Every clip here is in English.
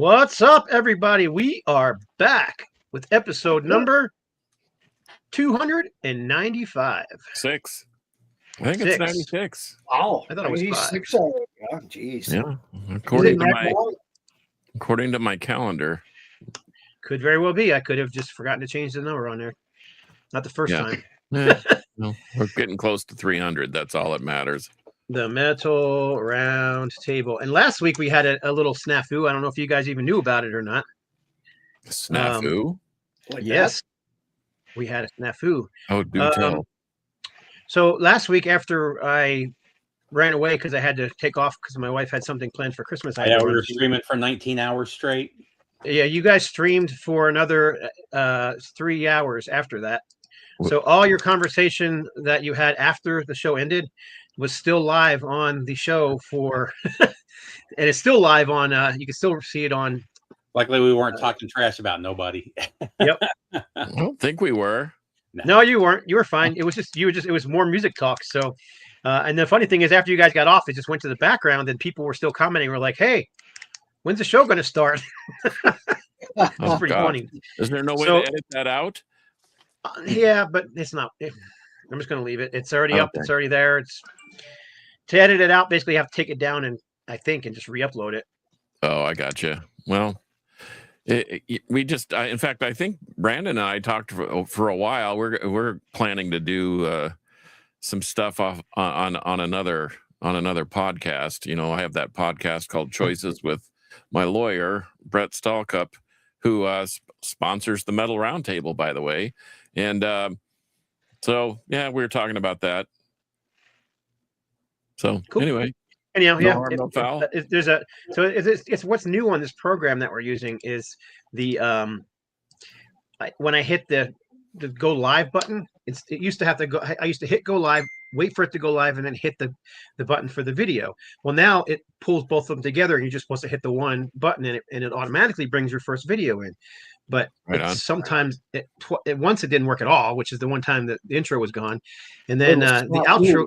What's up, everybody? We are back with episode number 295. Six. I think it's Six. 96. Oh, I thought it was 96 five. already. Oh, jeez. Yeah. Is it According to my calendar. Could very well be. I could have just forgotten to change the number on there. Not the first Yeah. time. Well, we're getting close to 300. That's all that matters. The metal round table. And last week we had a little snafu. I don't know if you guys even knew about it or not. Snafu? Like Yes. We had a snafu. Oh, do tell. So last week after I ran away because I had to take off because my wife had something planned for Christmas. Yeah, we were streaming for 19 hours straight. Yeah, you guys streamed for another 3 hours after that. So all your conversation that you had after the show ended was still live on the show for, and it's still live on. You can still see it on. Luckily, we weren't talking trash about nobody. Yep. I don't think we were. No, you weren't. You were fine. It was just It was more music talk. So, and the funny thing is, after you guys got off, it just went to the background, and people were still commenting. We're like, "Hey, when's the show going to start?" That's pretty funny. Is there no way to edit that out? Yeah, but it's not. I'm just going to leave it. It's already up. Okay. It's already there. It's to edit it out. Basically, you have to take it down and just re-upload it. Oh, I got you. Well, we just. In fact, I think Brandon and I talked for a while. We're planning to do some stuff on another podcast. You know, I have that podcast called Choices with my lawyer Brett Stallcup, who sponsors the Metal Roundtable, by the way. And so, yeah, we were talking about that. So, Cool. anyway. Anyhow, No harm, no foul. It's what's new on this program that we're using is the when I hit the go live button, it used to have to go. I used to hit go live, wait for it to go live, and then hit the button for the video. Well, now it pulls both of them together, and you're just supposed to hit the one button, and it automatically brings your first video in. But sometimes once it didn't work at all, which is the one time that the intro was gone, and then the outro.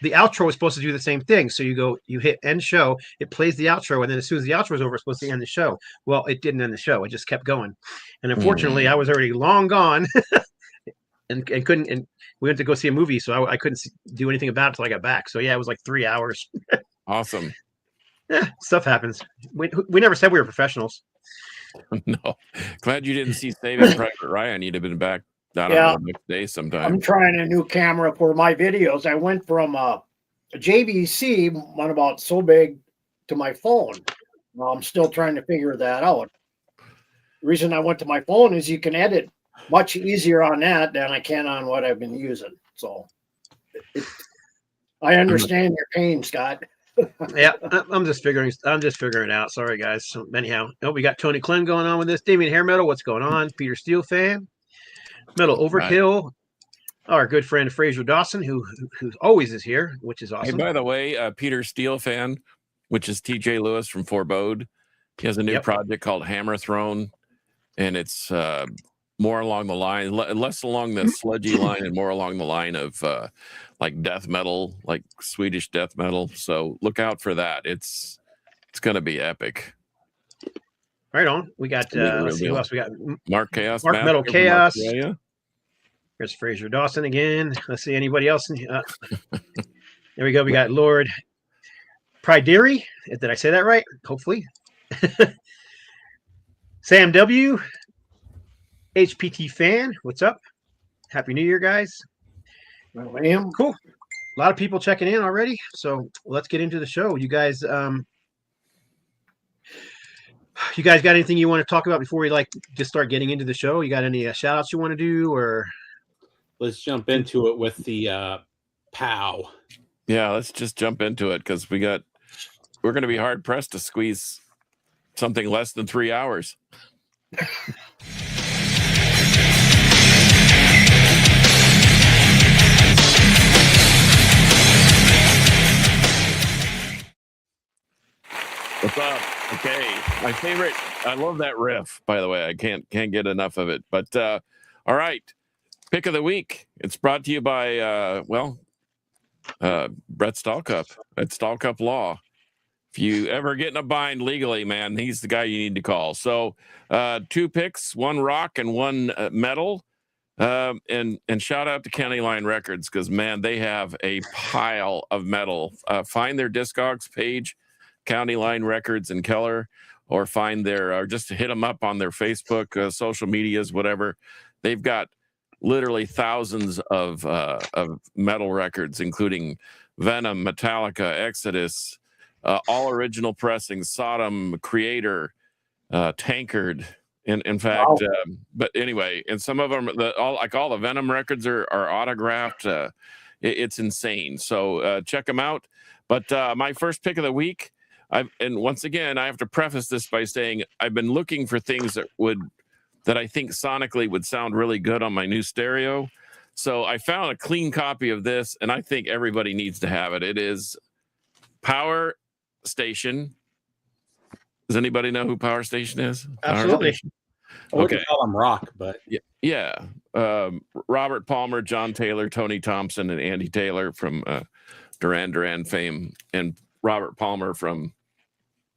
The outro is supposed to do the same thing. So you hit end show, it plays the outro, and then as soon as the outro is over, it's supposed to end the show. Well, it didn't end the show. It just kept going. And unfortunately, I was already long gone and couldn't. And we went to go see a movie, so I couldn't do anything about it until I got back. So yeah, it was like 3 hours. Awesome. Yeah, stuff happens. We never said we were professionals. No, glad you didn't see Saving Private Ryan. You'd have been back. The next day sometime. I'm trying a new camera for my videos. I went from a JVC, one about so big, to my phone. Well, I'm still trying to figure that out. The reason I went to my phone is you can edit much easier on that than I can on what I've been using. So I understand your pain, Scott. Yeah, I'm just figuring it out. Sorry, guys. So anyhow, we got Tony Clem going on with this. Damien Hair Metal, what's going on? Peter Steele fan. Metal Overkill, our good friend Fraser Dawson, who always is here, which is awesome. Hey, by the way, Peter Steele fan, which is TJ Lewis from Forebode, he has a new project called Hammer Throne, and it's more along the line, less along the sludgy line, and more along the line of like death metal, like Swedish death metal. So look out for that. It's going to be epic. Right on. We got let's see who else we got. Mark Chaos. Mark Metal Chaos. There's Fraser Dawson again. Let's see anybody else. There we go. We got Lord Prideri. Did I say that right? Hopefully. Sam W. HPT fan. What's up? Happy New Year, guys. Well, I am. Cool. A lot of people checking in already. So let's get into the show. You guys got anything you want to talk about before we just start getting into the show? You got any shout outs you want to do, or let's jump into it with the POW. Yeah, let's just jump into it because we're going to be hard pressed to squeeze something less than 3 hours. What's up? Okay, my favorite. I love that riff. By the way, I can't get enough of it. But all right, pick of the week. It's brought to you by Brett Stallcup at Stallcup Law. If you ever get in a bind legally, man, he's the guy you need to call. So 2 picks, 1 rock and 1 metal. And shout out to County Line Records, because man, they have a pile of metal. Find their Discogs page, County Line Records in Keller, or find their, or just hit them up on their Facebook, social medias, whatever. They've got literally thousands of metal records, including Venom, Metallica, Exodus, all original pressings, Sodom, Creator, Tankard. In fact, Wow. but anyway, and some of them, all the Venom records are autographed. It's insane. So check them out. But my first pick of the week, and once again, I have to preface this by saying I've been looking for things that I think sonically would sound really good on my new stereo. So I found a clean copy of this, and I think everybody needs to have it. It is Power Station. Does anybody know who Power Station is? Absolutely. I wouldn't Okay. call him rock, but Yeah. Robert Palmer, John Taylor, Tony Thompson, and Andy Taylor from Duran Duran fame, and Robert Palmer from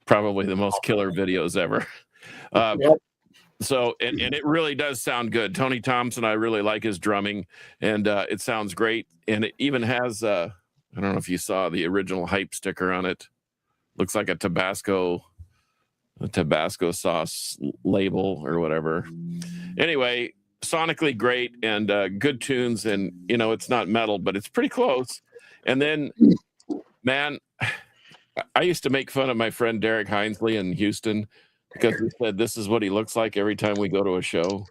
probably the most killer videos ever. Yep. So, and it really does sound good. Tony Thompson, I really like his drumming, and it sounds great. And it even has, I don't know if you saw the original hype sticker on it. Looks like a Tabasco sauce label or whatever. Anyway, sonically great and good tunes, and it's not metal, but it's pretty close. And then, man, I used to make fun of my friend Derek Hinesley in Houston because he said this is what he looks like every time we go to a show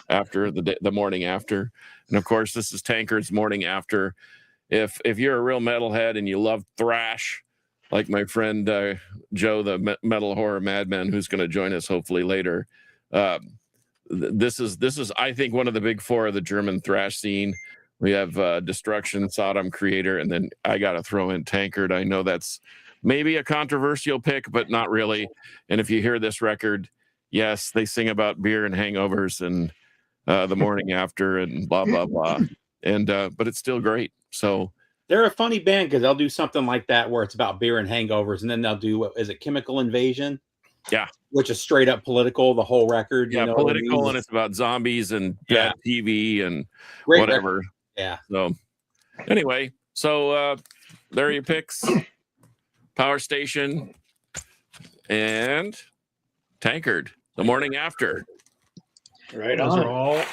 after the morning after. And of course, this is Tankard's Morning After. If you're a real metalhead and you love thrash, like my friend Joe, the metal horror madman, who's going to join us hopefully later. This is I think one of the big 4 of the German thrash scene. We have Destruction, Sodom, Creator, and then I got to throw in Tankard. I know that's maybe a controversial pick, but not really. And if you hear this record, yes, they sing about beer and hangovers and the morning after and blah blah blah. And but it's still great. So. they're a funny band because they'll do something like that where it's about beer and hangovers, and then they'll do, what is it, Chemical Invasion? Yeah. Which is straight up political, the whole record. Yeah, you know what I political, mean? and it's about zombies and Yeah. bad TV and Great whatever. record. Yeah. So anyway, there are your picks. Power Station and Tankard, the morning after. Right Those are on. all.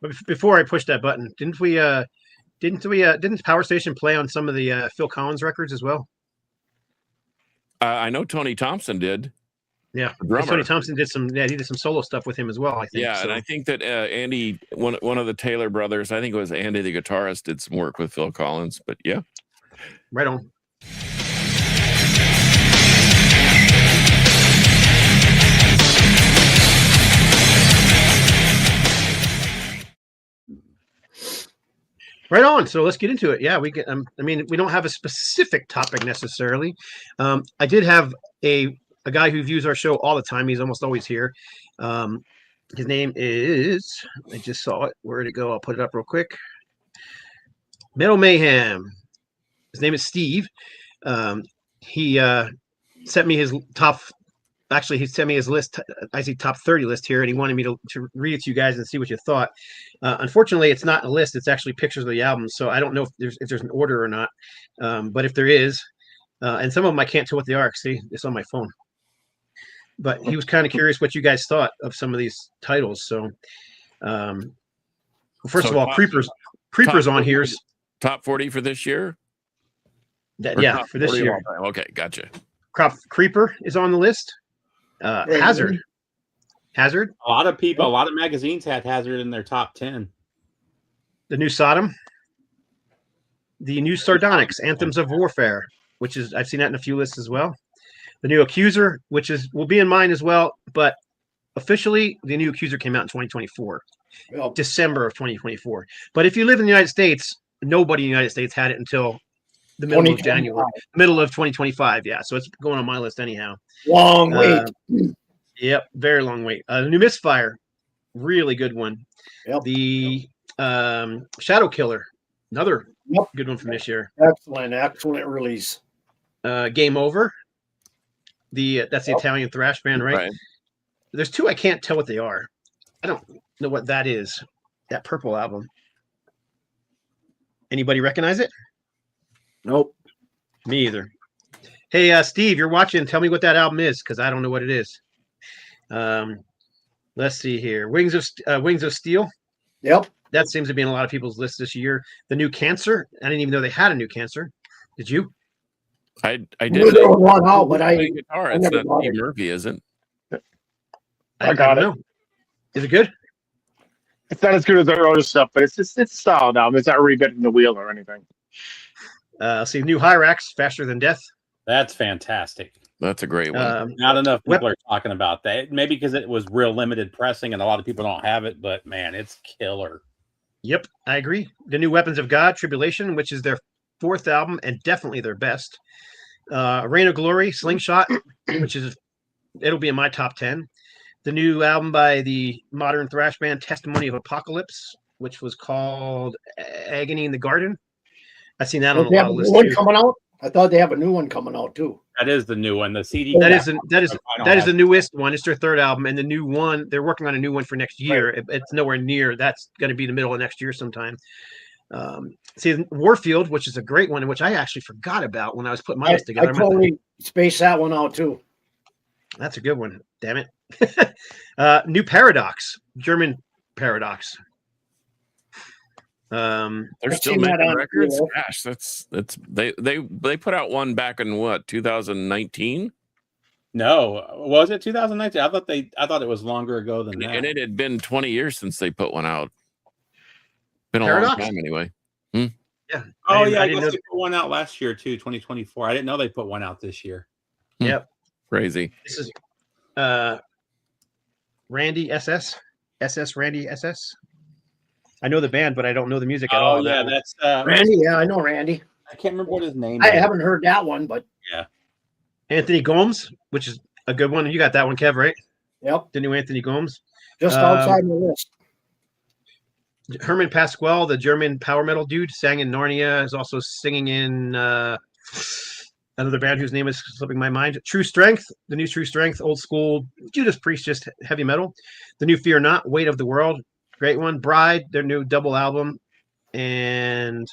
But before I push that button, didn't Power Station play on some of the Phil Collins records as well? I know Tony Thompson did. Yeah, The drummer. Tony Thompson did some. Yeah, he did some solo stuff with him as well. I think. Yeah, so. and I think that Andy, one of the Taylor brothers, I think it was Andy the guitarist, did some work with Phil Collins. But yeah. Right on. Right on. So let's get into it. Yeah, we get. I mean, we don't have a specific topic necessarily. I did have a guy who views our show all the time. He's almost always here. His name is. I just saw it. Where'd it go? I'll put it up real quick. Metal Mayhem. His name is Steve. He sent me his top. Actually, he sent me his list. I see top 30 list here, and he wanted me to read it to you guys and see what you thought. Unfortunately, it's not a list; it's actually pictures of the albums. So I don't know if there's an order or not. But if there is, and some of them I can't tell what they are. See, it's on my phone. But he was kind of curious what you guys thought of some of these titles. So, first So of all, top- Creepers top on 40 here's top 40 for this year. Or yeah top for this 40 of year. all time? Okay, gotcha. Creeper is on the list. Hazard. A lot of people, a lot of magazines had Hazard in their top 10. The new Sodom, the new Sardonyx, Anthems of Warfare, which is I've seen that in a few lists as well. The new Accuser, which will be in mine as well, but officially the new Accuser came out in 2024, Well, December of 2024. But if you live in the United States, nobody in the United States had it until the middle of 2025. January, middle of 2025. Yeah, so it's going on my list anyhow. Long wait. Yep, very long wait. The new Misfire, really good one. Yep. The Shadow Killer, Another Yep. good one from this year. Excellent release. Game Over. That's the Italian thrash band, right? There's two I can't tell what they are. I don't know what that is. That purple album. Anybody recognize it? Nope. Me either. Hey, Steve, you're watching. Tell me what that album is, because I don't know what it is. Let's see here. Wings of Steel. Yep. That seems to be in a lot of people's lists this year. The New Cancer. I didn't even know they had a New Cancer. Did you? I There did. was one out, but Play guitar. I It's never not bought Steve it. Murphy, is it? I got don't know. Is it good? It's not as good as their other stuff, but it's solid album. It's not reinventing the wheel or anything. Let's see. New Hyrax, Faster Than Death. That's fantastic. That's a great one. Not enough people are talking about that. Maybe because it was real limited pressing and a lot of people don't have it, but man, it's killer. Yep, I agree. The New Weapons of God, Tribulation, which is their fourth album and definitely their best. Reign of Glory, Slingshot, which it'll be in my top 10. The new album by the modern thrash band Testimony of Apocalypse, which was called Agony in the Garden. I've seen that on a Don't they lot have of a new lists one too. coming out? I thought they have a new one coming out too. That is the new one. The CD. That is I don't the have- newest one. It's their third album, and the new one they're working on a new one for next year. It's nowhere near. That's going to be the middle of next year sometime. See, Warfield, which is a great one, which I actually forgot about when I was putting my list I together. totally spaced that one out too. That's a good one. Damn it. New Paradox, German Paradox. They're I've still seen that making on records. video. Gosh, that's they put out one back in what 2019, No, was it 2019? I thought it was longer ago than that. and it had been 20 years since they put one out. Been a Paradox? long time anyway. Yeah. Oh didn't- yeah, I didn't guess know- they put one out last year too, 2024. I didn't know they put one out this year. Crazy. This is Randy SS. Randy SS. I know the band, but I don't know the music at all. Oh on that yeah, one. that's Randy, yeah, I know Randy. I can't remember what his name I is. haven't heard that one, but Anthony Gomes, which is a good one. You got that one, Kev, right? yep, The new Anthony Gomes. just Um, outside the list. Herman Pasquale, the German power metal dude, sang in Narnia, is also singing in another band whose name is slipping my mind. True Strength, the new True Strength, old school Judas Priest, just heavy metal. The new Fear Not, Weight of the World, great one. Bride, their new double album. And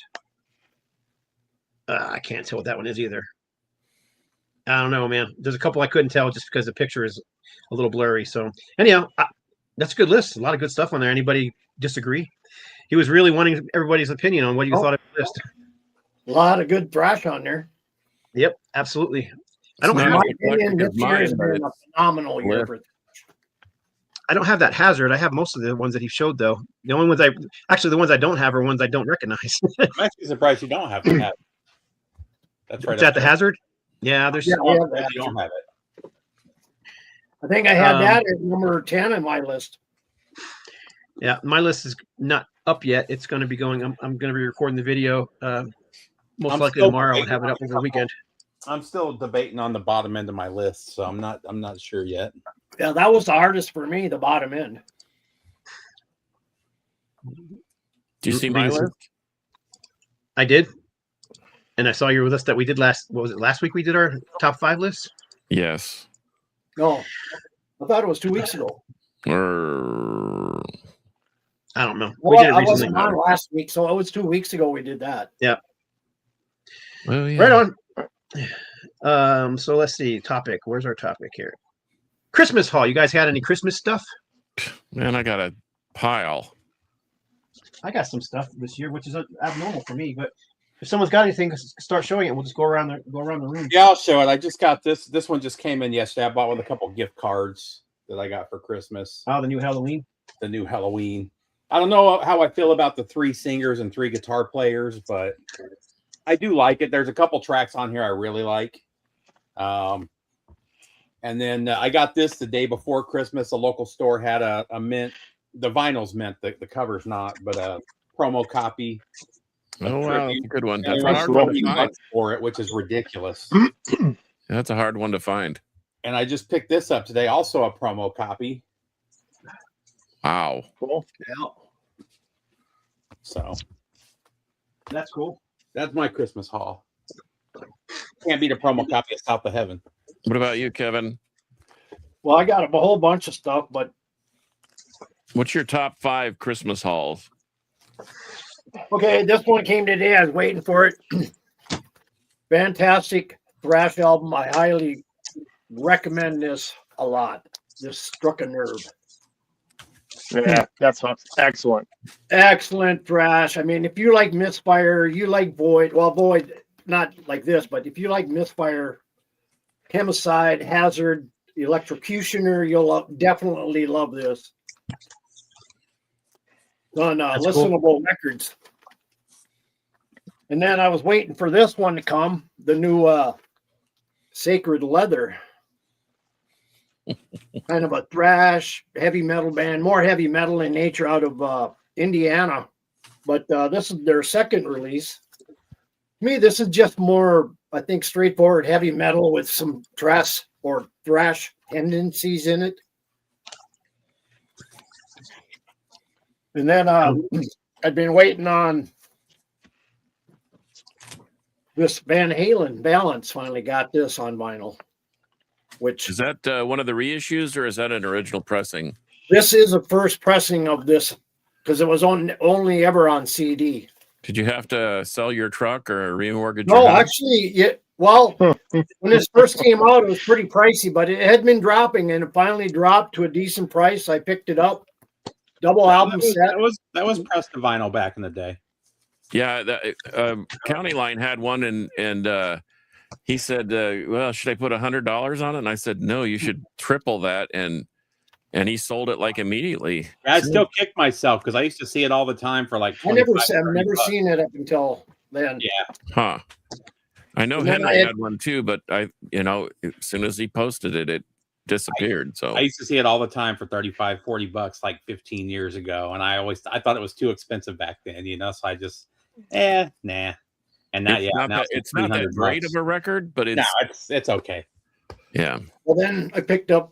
I can't tell what that one is either. I don't know, man. There's a couple I couldn't tell just because the picture is a little blurry. So anyhow, that's a good list. A lot of good stuff on there. Anybody disagree? He was really wanting everybody's opinion on what you thought of the list. A lot of good thrash on there. Yep, absolutely. I It's don't In have my not as opinion, eclectic this as year has mine, but been a it's phenomenal year list. for I don't have that Hazard. I have most of the ones that he showed though. The only ones the ones I don't have are ones I don't recognize. I'm actually surprised you don't have to have. That's right. Is that the Hazard? Yeah, there's Yeah. Oh, Yeah, you don't have it. I think I had Um, that at number 10 on my list. yeah, my list is not up yet. It's going to be going. I'm going to be recording the video most I'm likely still tomorrow and debating have it on up over the the weekend. I'm still debating on the bottom end of my list, so I'm not sure yet. Yeah, that was the hardest for me, the bottom end. Do you see my Reason. list? I did, and I saw your list that we did last. What was it? Last week we did our top 5 list. Yes. No, I thought it was 2 weeks ago. Or I don't know. We Well, did it I recently. wasn't on last week, so it was 2 weeks ago we did that. well, yeah. Right on. So let's see. Topic. Where's our topic here? Christmas haul. You guys had any Christmas stuff? Man, I got a pile. I got some stuff this year, which is abnormal for me. But if someone's got anything, start showing it. We'll just go around the room. Yeah, I'll show it. I just got this. This one just came in yesterday. I bought with a couple gift cards that I got for Christmas. Oh, the new Halloween. The new Halloween. I don't know how I feel about the 3 singers and 3 guitar players, but I do like it. There's a couple tracks on here I really like. And then I got this the day before Christmas. A local store had a mint. The vinyl's mint. The cover's not, but a promo copy. Oh wow, that's a good one. That's a That's hard cool. one to find. For it, which is ridiculous. That's a hard one to find. And I just picked this up today, also a promo copy. Wow. Cool. Yeah. So That's cool. That's my Christmas haul. Can't beat a promo copy of South of Heaven. What about you, Kevin? Well, I got a whole bunch of stuff, but What's your top 5 Christmas hauls? okay, this one came today. I was waiting for it. Fantastic thrash album. I highly recommend this a lot. This struck a nerve. Yeah, that's excellent. Excellent thrash. I mean, if you like Misfire, you like Void. Well, Void, not like this, but if you like Misfire, Homicide, Hazard, Electrocutioner, you'll definitely love this. On listenable records. And then I was waiting for this one to come, the new Sacred Leather. Kind of a thrash, heavy metal band, more heavy metal in nature out of Indiana. But this is their second release. To me, this is just more, I think, straightforward heavy metal with some thrash tendencies in it. And then I've been waiting on this Van Halen Balance. Finally got this on vinyl. Which Is that one of the reissues, or is that an original pressing? this is a first pressing of this because it was only ever on CD. Did you have to sell your truck or remortgage? No, your house? actually, well, when this first came out, it was pretty pricey, but it had been dropping, and it finally dropped to a decent price. I picked it up, double album set. That was pressed to vinyl back in the day. Yeah, County Line had one, and he said, "Well, should I put $100 on it?" And I said, "No, you should triple that." And he sold it like immediately. I still kick myself because I used to see it all the time for like. I've never 25 seen it up until then. Yeah, Huh. I know And then Henry I had- had one too, but as soon as he posted it, it disappeared. So I used to see it all the time for $35-$40 like 15 years ago, and I thought it was too expensive back then, so I just nah. And now, it's not that great of a record, but it's okay. Yeah. Well, then I picked up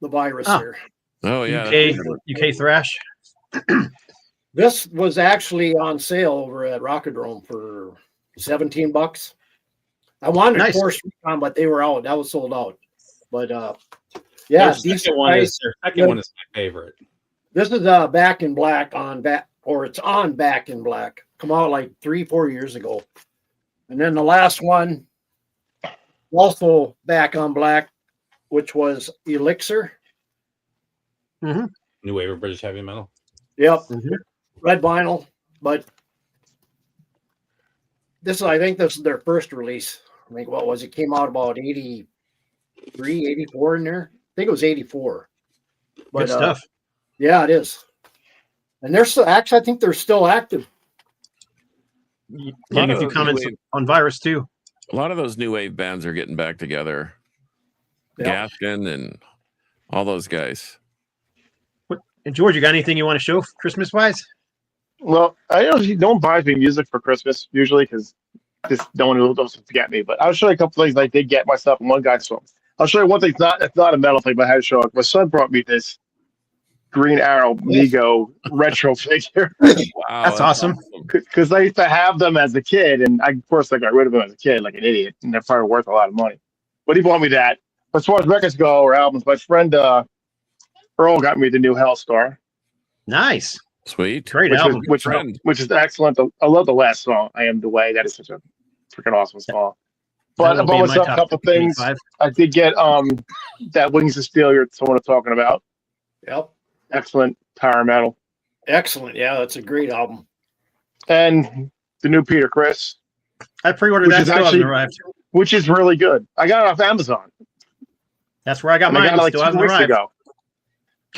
the Virus here. Oh yeah. UK thrash. This was actually on sale over at Rockadrome for $17. I wanted Nice. Force Recon, but they were out. That was sold out. But Their decent second one price. is their second one is my favorite. This is Back in Black it's on Back in Black. Come out like 3-4 years ago. And then the last one, also Back on Black, which was Elixir. New wave of British heavy metal. Yep. Mhm. Red vinyl. But I think this is their first release. I think what was it? Came out about 83, 84 in there. I think it was 84. But Good stuff. yeah, it is. And they're still actually, I think they're still active. Getting a few comments on Virus too. A lot of those new wave bands are getting back together. Yeah. Gaskin and all those guys. And George, you got anything you want to show Christmas wise? Well, I usually don't buy me music for Christmas usually because just no one else to get me. But I'll show you a couple things I did get myself and one guy saw. I'll show you one thing. It's not a metal thing, but I had to show it. My son brought me this Green Arrow Nego retro figure Wow, That's awesome. because I used to have them as a kid, and of course I got rid of them as a kid like an idiot, and they're probably worth a lot of money. But he bought me that. As far as records go or albums, my friend Earl got me the new Hellstar. Nice. Sweet. Great Which, album. which is excellent. I love the last song, I Am the Way. That is such a freaking awesome song. But I That'll be bought in my myself a top couple things. 55. I did get that Wings of Steel you're someone talking about. Yep. Excellent power metal. Excellent. Yeah, that's a great album. And the new Peter Criss, I pre-ordered Which that. is Still hasn't actually- arrived. which is really good. I got it off Amazon. That's where I got And I mine. got it like Still 2 hasn't weeks arrived. ago.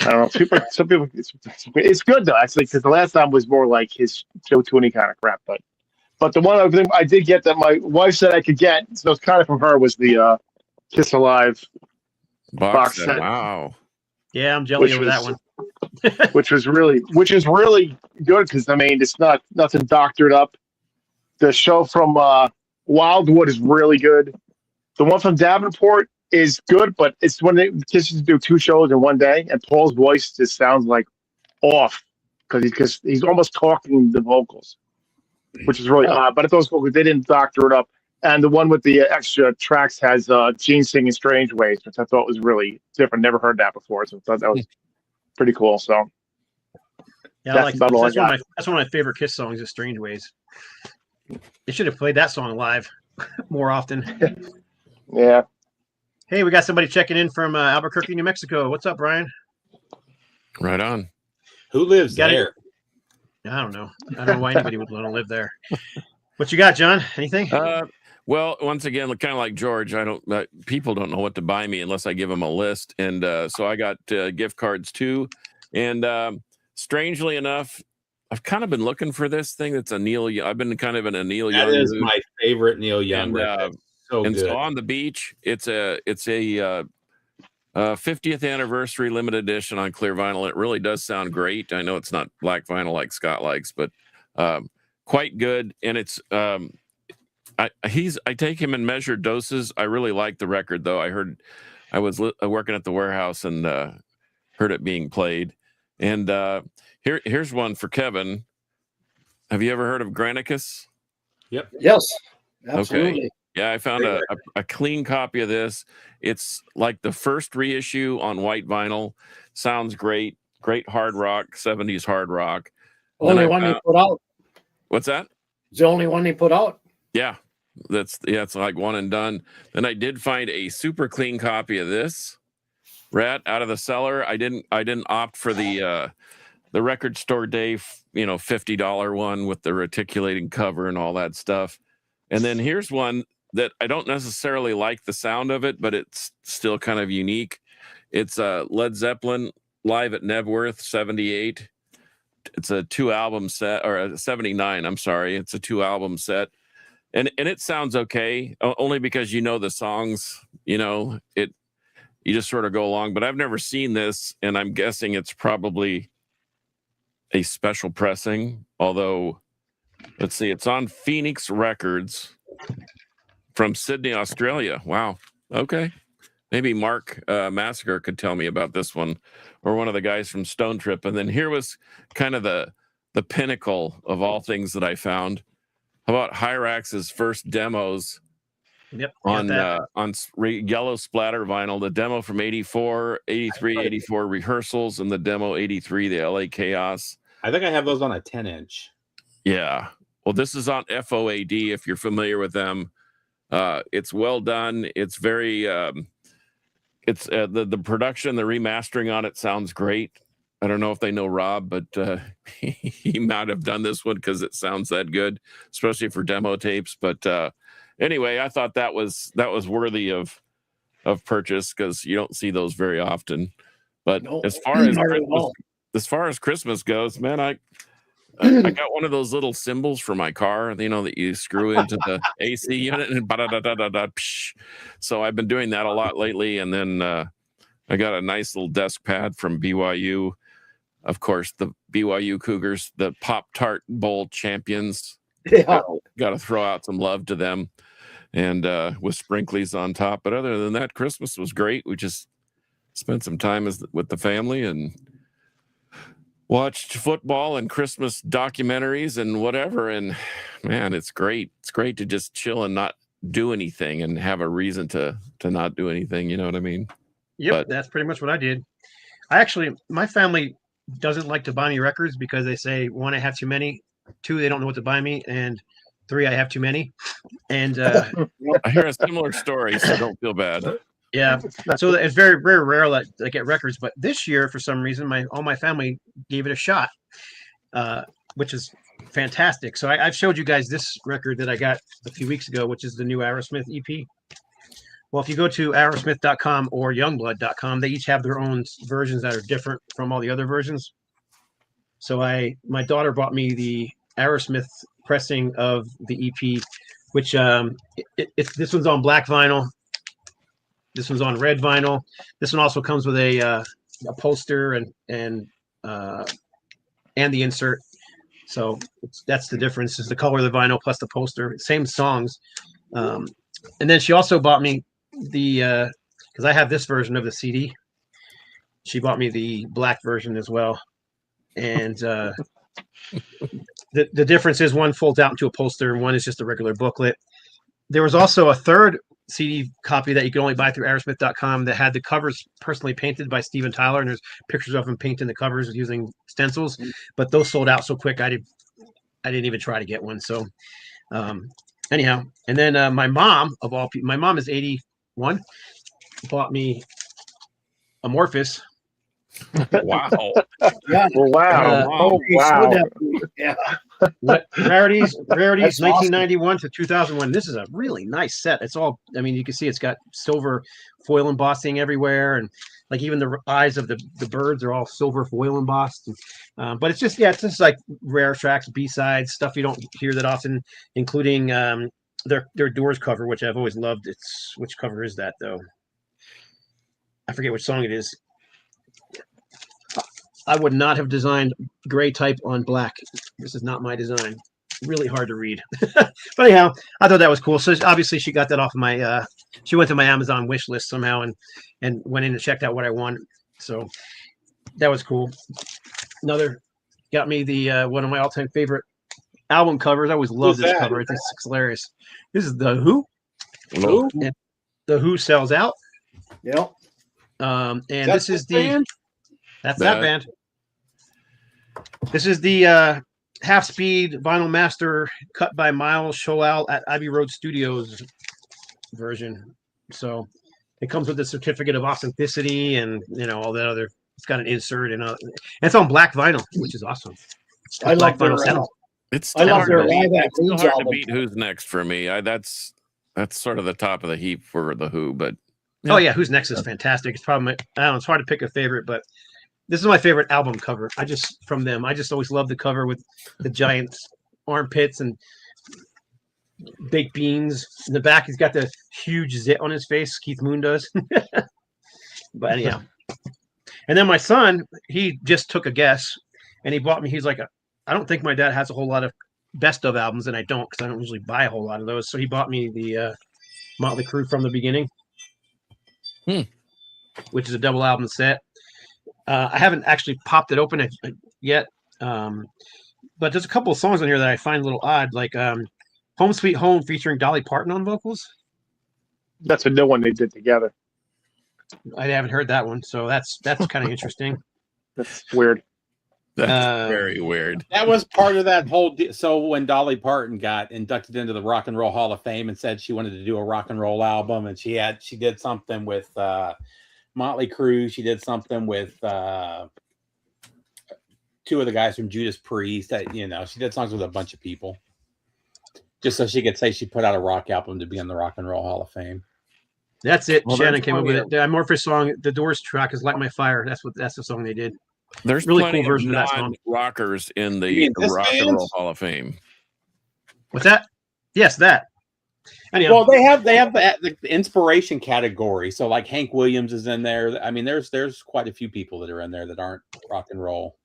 I don't know. Some people, it's good though, actually, because the last time was more like his Joe Tooney kind of crap. But the one other thing I did get that my wife said I could get, so it's kind of from her, was the Kiss Alive, Box set. set. Wow. Yeah, I'm jelly Which over that was- one. which is really good because I mean it's not nothing doctored up. The show from Wildwood is really good. The one from Davenport is good, but it's when they Kiss used to do 2 shows in one day, and Paul's voice just sounds like off because he's almost talking the vocals. which is really odd. But I thought it was cool because they didn't doctor it up. And the one with the extra tracks has Gene singing "Strange Ways," which I thought was really different. Never heard that before, so I thought that was pretty cool. So Yeah, that's about all I got. That's one of my favorite Kiss songs is "Strange Ways." They should have played that song live more often. Yeah. Hey, we got somebody checking in from Albuquerque, New Mexico. What's up, Brian? Right on. Who lives Got it. there? I don't know. I don't know why anybody would want to live there. What you got, John? Anything? Well, once again, kind of like George, people don't know what to buy me unless I give them a list, and so I got gift cards too. And strangely enough, I've kind of been looking for this thing. That's a Neil. I've been kind of in a Neil Young. That is mood. my favorite Neil Young And, record. So and good. so on the beach, it's a 50th anniversary limited edition on clear vinyl. It really does sound great. I know it's not black vinyl like Scott likes, but quite good. And it's I take him in measured doses. I really like the record though. I was working at the warehouse and heard it being played. And here's one for Kevin. Have you ever heard of Granicus? Yep. Yes, absolutely. Okay. Yeah, I found a clean copy of this. It's like the first reissue on white vinyl. Sounds great. Great hard rock, 70s hard rock. Only one they put out. What's that? It's the only one they put out. Yeah. It's like one and done. Then I did find a super clean copy of this. Rat out of the cellar. I didn't opt for the record store day, $50 one with the reticulating cover and all that stuff. And then here's one that I don't necessarily like the sound of it, but it's still kind of unique. It's Led Zeppelin live at Nebworth 78. It's a 2-album set, or a 79. I'm sorry. It's a 2-album set. And it sounds okay, only because the songs, you just sort of go along. But I've never seen this, and I'm guessing it's probably a special pressing. Although, let's see, it's on Phoenix Records from Sydney, Australia. Wow. Okay. Maybe Mark Massacre could tell me about this one, or one of the guys from Stone Trip. And then here was kind of the pinnacle of all things that I found. How about Hyrax's first demos? Yep. On yellow splatter vinyl, the demo from 84, 83, 84 rehearsals, and the demo 83, the LA Chaos. I think I have those on a 10-inch. Yeah. Well, this is on FOAD, if you're familiar with them. It's well done. It's very, it's the production, the remastering on it sounds great. I don't know if they know Rob, but he might have done this one because it sounds that good, especially for demo tapes. But anyway, I thought that was worthy of purchase because you don't see those very often. But as far as Christmas goes, man, I got one of those little cymbals for my car, that you screw into the AC unit and so I've been doing that a lot lately. And then I got a nice little desk pad from BYU. Of course, the BYU Cougars, the Pop-Tart Bowl champions. Yeah. Got to throw out some love to them, and with sprinklies on top. But other than that, Christmas was great. We just spent some time with the family and watched football and Christmas documentaries and whatever. And man, it's great. It's great to just chill and not do anything and have a reason to not do anything. You know what I mean? Yep, that's pretty much what I did. My family doesn't like to buy me records because they say, 1, I have too many, 2, they don't know what to buy me, and 3, I have too many. And I hear a similar story, so don't feel bad. Yeah, so it's very, very rare that I get records. But this year, for some reason, all my family gave it a shot, which is fantastic. So I've showed you guys this record that I got a few weeks ago, which is the new Aerosmith EP. Well, if you go to aerosmith.com or youngblood.com, they each have their own versions that are different from all the other versions. So my daughter bought me the Aerosmith pressing of the EP, which this one's on black vinyl. This one's on red vinyl. This one also comes with a poster and the insert. So that's the difference, is the color of the vinyl plus the poster. Same songs. And then she also bought me because I have this version of the CD. She bought me the black version as well. And the difference is one folds out into a poster and one is just a regular booklet. There was also a third CD copy that you could only buy through Aerosmith.com that had the covers personally painted by Steven Tyler, and there's pictures of him painting the covers using stencils. But those sold out so quick, I didn't even try to get one. So anyhow, and then my mom, of all people, my mom is 81, bought me Amorphous. Wow. Yeah. Wow. Oh, wow. Yeah. Rarities That's 1991 to 2001. This is a really nice set. It's all, I mean, you can see it's got silver foil embossing everywhere, and like even the eyes of the birds are all silver foil embossed. But it's just like rare tracks, B-sides, stuff you don't hear that often, including their Doors cover, which I've always loved. Which cover is that though? I forget which song it is. I would not have designed gray type on black. This is not my design. Really hard to read. But anyhow, I thought that was cool. So obviously she got that off of my, she went to my Amazon wish list somehow and went in and checked out what I wanted. So that was cool. Another got me the, one of my all-time favorite album covers. I always love this cover. I think it's hilarious. This is The Who. Who? And The Who Sells Out. Yep. And That's this is the band? That's that band. This is the half-speed vinyl master cut by Miles Scholl at Abbey Road Studios version. So it comes with a certificate of authenticity and all that other. It's got an insert and it's on black vinyl, which is awesome. I love their It's I love hard their to beat. Live at It's still Queens hard to album. beat Who's Next for me. That's sort of the top of the heap for the Who, but Oh yeah, Who's Next is fantastic. It's probably I don't know, it's hard to pick a favorite, but this is my favorite album cover. I just always love the cover with the giant armpits and baked beans. In the back, he's got the huge zit on his face. Keith Moon does. But anyhow. And then my son, he just took a guess and he bought me, he's like, I don't think my dad has a whole lot of best of albums, and I don't, because I don't usually buy a whole lot of those. So he bought me the Motley Crue From the Beginning, which is a double album set. I haven't actually popped it open yet, but there's a couple of songs on here that I find a little odd, like Home Sweet Home featuring Dolly Parton on vocals. That's a new one they did together. I haven't heard that one, so that's kind of interesting. That's weird. that's very weird. That was part of that whole. So when Dolly Parton got inducted into the Rock and Roll Hall of Fame and said she wanted to do a rock and roll album, and she did something with Motley Crue. She did something with two of the guys from Judas Priest. She did songs with a bunch of people, just so she could say she put out a rock album to be in the Rock and Roll Hall of Fame. That's it. Well, Shannon that's came up with funny. it. The Amorphous song, the Doors track is "Light My Fire." That's the song they did. There's Really plenty cool version of of that song. non-rockers in You the mean this Rock and band? Roll Hall of Fame. What's that? Yes, that. Anyhow, Well, they have the inspiration category. So like Hank Williams is in there. I mean, there's quite a few people that are in there that aren't rock and roll.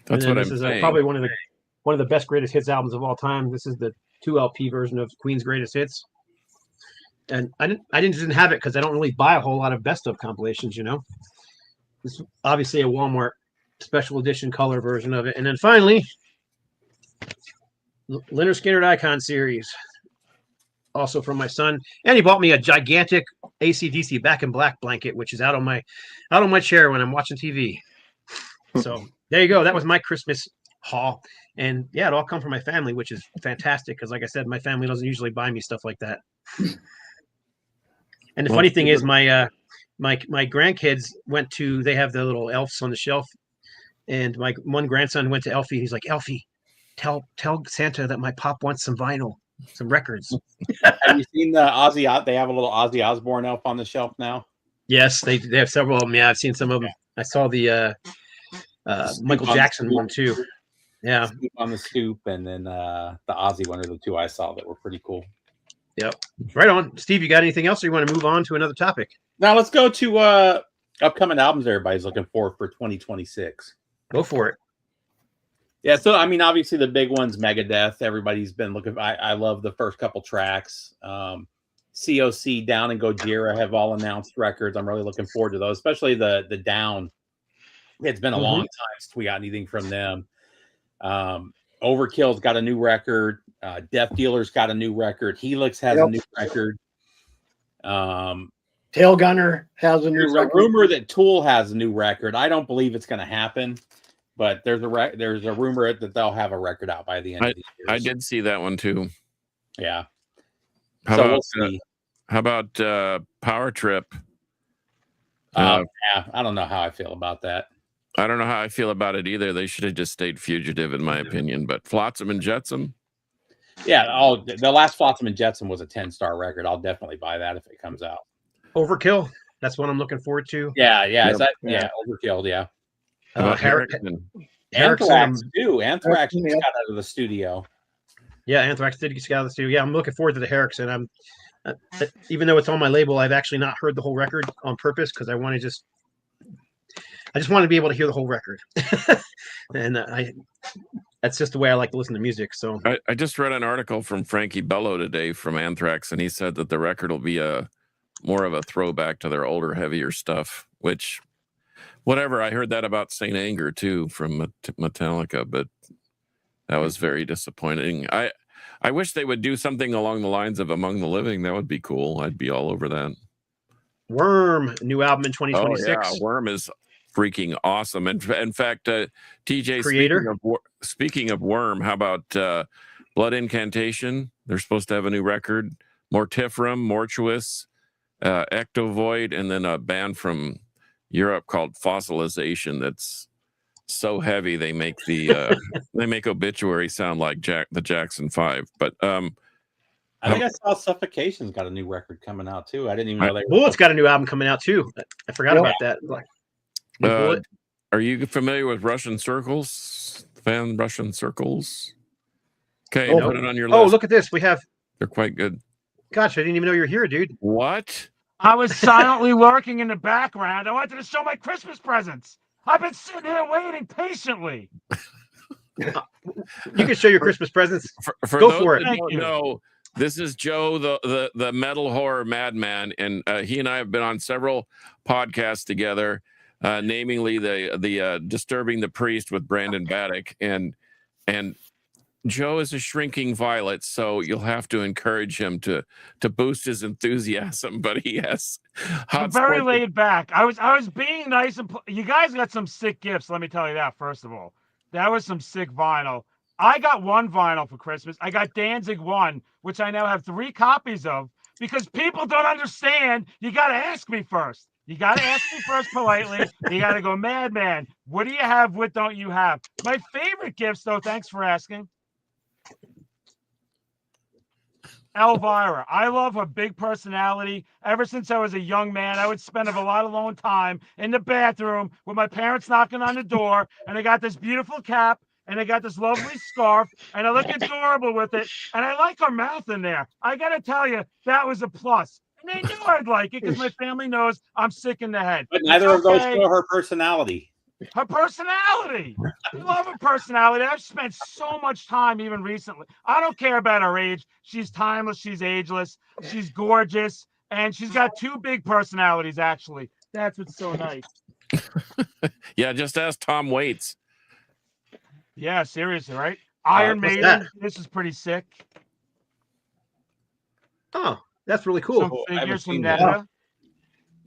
That's and what this I'm is saying. probably one of the best greatest hits albums of all time. This is the 2 LP version of Queen's Greatest Hits. And I didn't have it because I don't really buy a whole lot of best of compilations, This is obviously a Walmart special edition color version of it. And then finally, Leonard Skinner Icon series, also from my son. And he bought me a gigantic AC/DC Back in Black blanket, which is out on my chair when I'm watching TV. So there you go. That was my Christmas haul. And yeah, it all come from my family, which is fantastic because, like I said, my family doesn't usually buy me stuff like that. And the funny thing is, my grandkids they have the little elves on the shelf, and my one grandson went to Elfie. He's like, Elfie, tell Santa that my pop wants some vinyl, some records. Have you seen the Ozzy? They have a little Ozzy Osbourne elf on the shelf now. Yes, they have several of them. Yeah, I've seen some of them. I saw the Michael Jackson one too. Yeah, Scoop on the Stoop, and then the Ozzy one are the two I saw that were pretty cool. yep. Right on, Steve. You got anything else, or you want to move on to another topic? Now let's go to upcoming albums everybody's looking for 2026. Go for it. Yeah, so I mean, obviously the big one's Megadeth. Everybody's been looking. I love the first couple tracks. COC, Down, and Gojira have all announced records. I'm really looking forward to those, especially the Down. It's been a long time since we got anything from them. Overkill's got a new record. Death Dealer's got a new record. Helix has a new record. Tail Gunner has a new There's record. a rumor that Tool has a new record. I don't believe it's going to happen, but there's a rumor that they'll have a record out by the end of the year. I did see that one too. Yeah. How We'll see. How about Power Trip? Yeah, I don't know how I feel about that. I don't know how I feel about it either. They should have just stayed fugitive, in my opinion. But Flotsam and Jetsam. Yeah. The last Flotsam and Jetsam was a 10-star record. I'll definitely buy that if it comes out. Overkill. That's what I'm looking forward to. Yeah. Is Yep. that Overkill? Yeah. How about Harrison. Anthrax too. Anthrax just got out of the studio. Yeah, Anthrax did get out of the studio. Yeah, I'm looking forward to the Harrison. I'm even though it's on my label, I've actually not heard the whole record on purpose because I just want to be able to hear the whole record. And that's just the way I like to listen to music. So I just read an article from Frankie Bello today from Anthrax, and he said that the record will be more of a throwback to their older, heavier stuff, which whatever. I heard that about Saint Anger too from Metallica, but that was very disappointing. I wish they would do something along the lines of Among the Living. That would be cool. I'd be all over that. Worm, new album in 2026. Oh, yeah. Worm is freaking awesome. And in fact, TJ, Creator. speaking of Worm, how about Blood Incantation? They're supposed to have a new record. Mortiferum, Mortuous, Ectovoid, and then a band from Europe called Fossilization that's so heavy they make they make Obituary sound like the Jackson 5. But I think I saw Suffocation's got a new record coming out too. I didn't even know they were. Bullet's got a new album coming out too. I forgot about that. Bullet. Are you familiar with Russian Circles? Russian Circles? Okay, put it on your list. Oh, look at this. We have. They're quite good. Gosh, I didn't even know you were here, dude. What? I was silently working in the background. I wanted to show my Christmas presents. I've been sitting here waiting patiently. You can show your Christmas presents. For Go those for it. that don't know, this is Joe, the metal horror madman, and he and I have been on several podcasts together, namely the Disturbing the Priest with Brandon Baddock, and Joe is a shrinking violet, so you'll have to encourage him to boost his enthusiasm. But he has. I'm very laid back. I was being nice, and you guys got some sick gifts. Let me tell you that. First of all, that was some sick vinyl. I got one vinyl for Christmas. I got Danzig 1, which I now have 3 copies of because people don't understand. You got to ask me first. You got to ask me first politely. You got to go, Madman, what do you have? What don't you have? My favorite gifts, though, thanks for asking. Elvira. I love her big personality. Ever since I was a young man, I would spend a lot of alone time in the bathroom with my parents knocking on the door, and I got this beautiful cap, and I got this lovely scarf, and I look adorable with it, and I like her mouth in there. I got to tell you, that was a plus. And they knew I'd like it because my family knows I'm sick in the head. But neither of those show her personality. Her personality. I love her personality. I've spent so much time, even recently. I don't care about her age. She's timeless. She's ageless. She's gorgeous. And she's got 2 big personalities, actually. That's what's so nice. Yeah, just ask Tom Waits. Yeah, seriously, right? Iron what's Maiden. that? This is pretty sick. Oh, that's really cool. Some I haven't figures from seen that. Netta.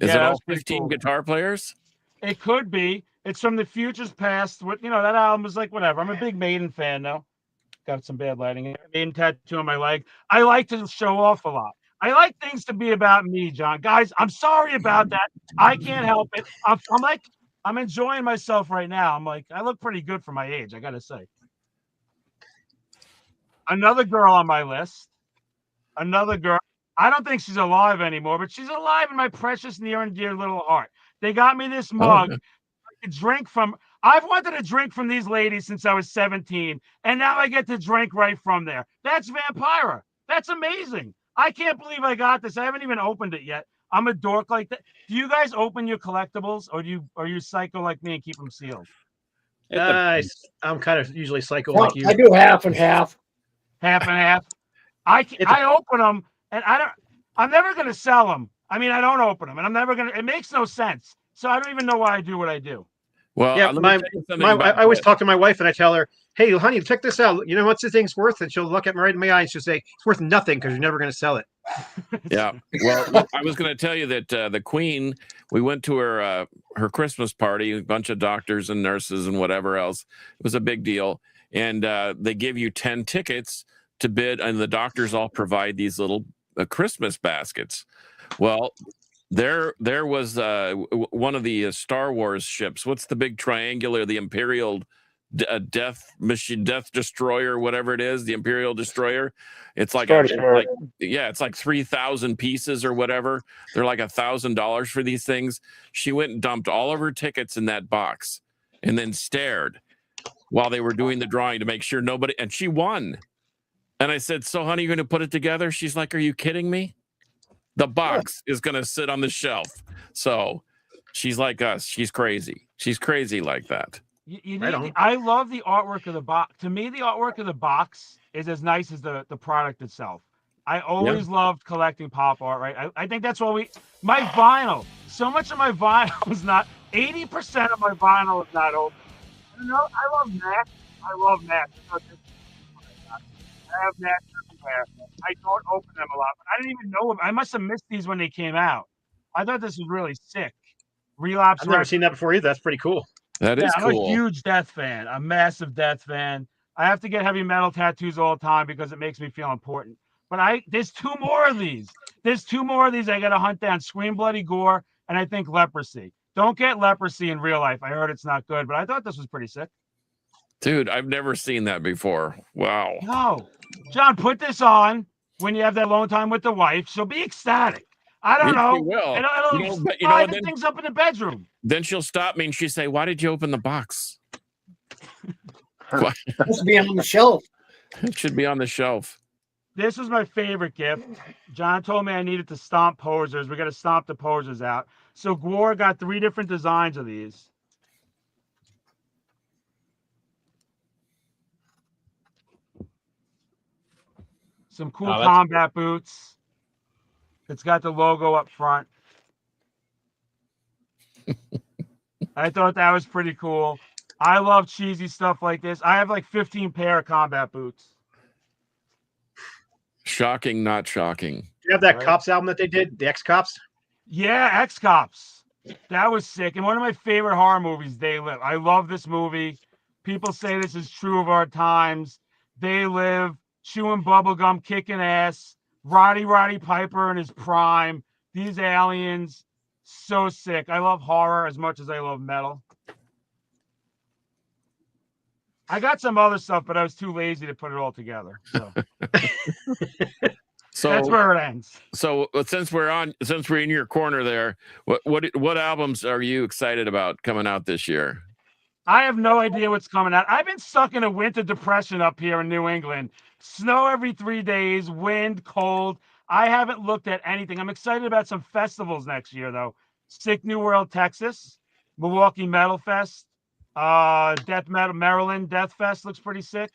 Is Yeah, it that all was pretty 15 cool. guitar players? It could be. It's from the future's past. What that album was like, whatever. I'm a big Maiden fan, though. Got some bad lighting. Maiden tattoo on my leg. I like to show off a lot. I like things to be about me, John. Guys, I'm sorry about that. I can't help it. I'm enjoying myself right now. I'm like, I look pretty good for my age, I gotta say. Another girl on my list. Another girl. I don't think she's alive anymore, but she's alive in my precious, near and dear little heart. They got me this mug. Okay. I could drink from. I've wanted to drink from these ladies since I was 17, and now I get to drink right from there. That's Vampira. That's amazing. I can't believe I got this. I haven't even opened it yet. I'm a dork like that. Do you guys open your collectibles, or are you psycho like me and keep them sealed? I'm kind of usually psycho like you. I do half and half. Half and half. I open them, and I'm never gonna sell them. I mean, I don't open them, and I'm never gonna. It makes no sense. So I don't even know why I do what I do. Well, Yeah, let me my tell you something my about I always that. talk to my wife and I tell her, "Hey, honey, check this out. You know what's the thing's worth?" And she'll look at me right in my eye and she'll say, "It's worth nothing because you're never going to sell it." Yeah. Well, I was going to tell you that the Queen, we went to her Christmas party, a bunch of doctors and nurses and whatever else. It was a big deal, and they give you 10 tickets to bid, and the doctors all provide these little Christmas baskets. Well, there was one of the Star Wars ships. What's the big triangular, the Imperial death machine, death destroyer, whatever it is, the Imperial destroyer. It's like Star it's Destroyer. like yeah, it's like 3,000 pieces or whatever. They're like $1,000 for these things. She went and dumped all of her tickets in that box, and then stared while they were doing the drawing to make sure nobody. And she won. And I said, "So, honey, you're going to put it together?" She's like, "Are you kidding me? The box is going to sit on the shelf." So she's like us. She's crazy. She's crazy like that. You Right need on. I love the artwork of the box. To me, the artwork of the box is as nice as the product itself. I always loved collecting pop art, right? I think that's what my vinyl, so much of my vinyl is not, 80% of my vinyl is not open. You know, I love Mac. I love Mac. I have Mac everywhere. I don't open them a lot, but I didn't even know them. I must have missed these when they came out. I thought this was really sick. Relapse I've never Records. seen that before either. That's pretty cool. That Yeah, is I'm a cool. huge Death fan, a massive Death fan. I have to get heavy metal tattoos all the time because it makes me feel important. But there's two more of these. There's two more of these I got to hunt down: Scream Bloody Gore and I think Leprosy. Don't get Leprosy in real life. I heard it's not good, but I thought this was pretty sick. Dude, I've never seen that before. Wow. No, John, put this on when you have that alone time with the wife. She'll be ecstatic. I don't Yes, know. she will. It'll But you know what? liven things up in the bedroom. Then she'll stop me and she say, "Why did you open the box? Supposed to be on the shelf. It should be on the shelf." This was my favorite gift. John told me I needed to stomp posers. We got to stomp the posers out. So Gore got 3 different designs of these. Some cool Oh, that's combat boots. It's got the logo up front. I thought that was pretty cool. I love cheesy stuff like this. I have like 15 pair of combat boots. Shocking, not shocking. Do you have that Right. Cops album that they did, the X Cops? Yeah, X Cops. That was sick. And one of my favorite horror movies, They Live. I love this movie. People say this is true of our times. They Live, chewing bubblegum, kicking ass. Roddy Piper in his prime. These aliens, so sick. I love horror as much as I love metal. I got some other stuff, but I was too lazy to put it all together. So So that's where it ends. So since we're in your corner there, what albums are you excited about coming out this year? I have no idea what's coming out. I've been stuck in a winter depression up here in New England. Snow every 3 days, wind, cold. I haven't looked at anything. I'm excited about some festivals next year, though. Sick New World, Texas, Milwaukee Metal Fest, Death Metal Maryland Death Fest looks pretty sick.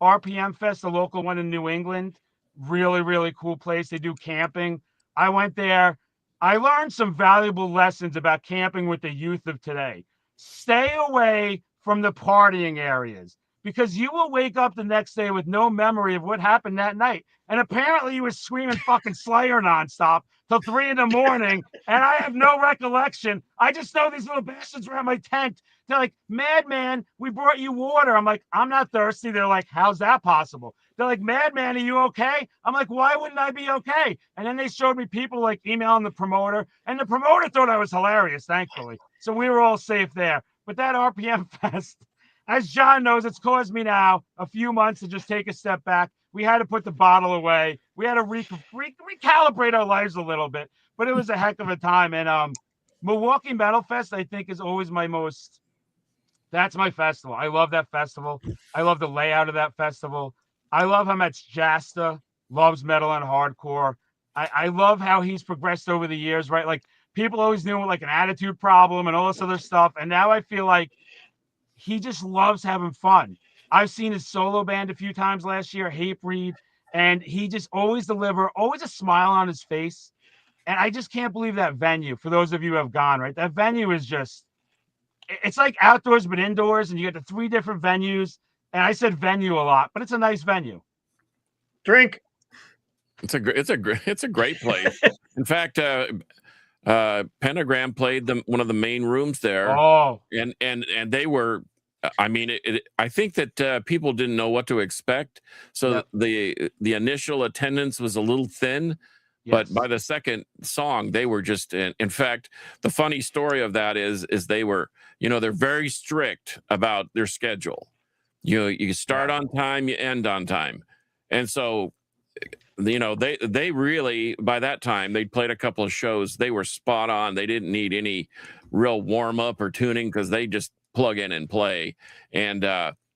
RPM Fest, the local one in New England, really, really cool place. They do camping. I went there. I learned some valuable lessons about camping with the youth of today. Stay away from the partying areas because you will wake up the next day with no memory of what happened that night. And apparently you were screaming fucking Slayer nonstop till 3 a.m. and I have no recollection. I just know these little bastards were at my tent. They're like, "Madman, we brought you water." I'm like, "I'm not thirsty." They're like, "How's that possible?" They're like, "Madman, are you okay?" I'm like, "Why wouldn't I be okay?" And then they showed me people like emailing the promoter, and the promoter thought I was hilarious, thankfully. So we were all safe there. But that RPM Fest, as John knows, it's caused me now a few months to just take a step back. We had to put the bottle away. We had to recalibrate our lives a little bit, but it was a heck of a time. And Milwaukee Metal Fest, I think, is always that's my festival. I love that festival. I love the layout of that festival. I love how much Jasta loves metal and hardcore. I love how he's progressed over the years, right? Like people always knew like an attitude problem and all this other stuff. And now I feel like he just loves having fun. I've seen his solo band a few times last year, Hatebreed, and he just always always a smile on his face. And I just can't believe that venue, for those of you who have gone, right? That venue is just it's like outdoors but indoors, and you get the 3 different venues. And I said venue a lot, but it's a nice venue. Drink. It's a great place. In fact, Pentagram played one of the main rooms there, Oh, and they were. I mean, I think that people didn't know what to expect, so Yep. the initial attendance was a little thin. But yes. by the second song, they were just in fact, the funny story of that is they were, they're very strict about their schedule. You start on time, you end on time. And so, they really, by that time, they'd played a couple of shows. They were spot on. They didn't need any real warm up or tuning because they just plug in and play. And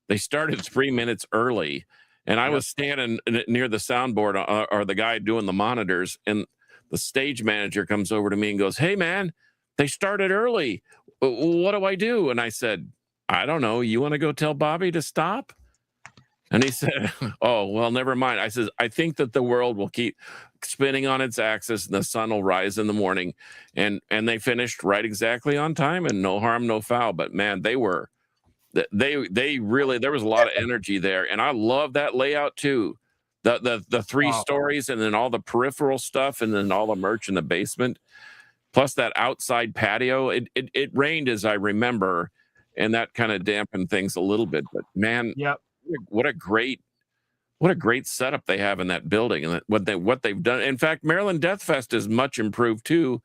they started 3 minutes early. And I was standing near the soundboard or the guy doing the monitors, and the stage manager comes over to me and goes, "Hey, man, they started early. What do I do?" And I said, "I don't know. You want to go tell Bobby to stop?" And he said, "Oh, well, never mind." I says, "I think that the world will keep spinning on its axis and the sun will rise in the morning." And they finished right exactly on time and no harm, no foul. But man, they really, there was a lot of energy there. And I love that layout too. The 3 stories and then all the peripheral stuff and then all the merch in the basement, plus that outside patio. It rained, as I remember, and that kind of dampened things a little bit. But man, Yep. what a great setup they have in that building, and what they've done. In fact, Maryland Death Fest is much improved too,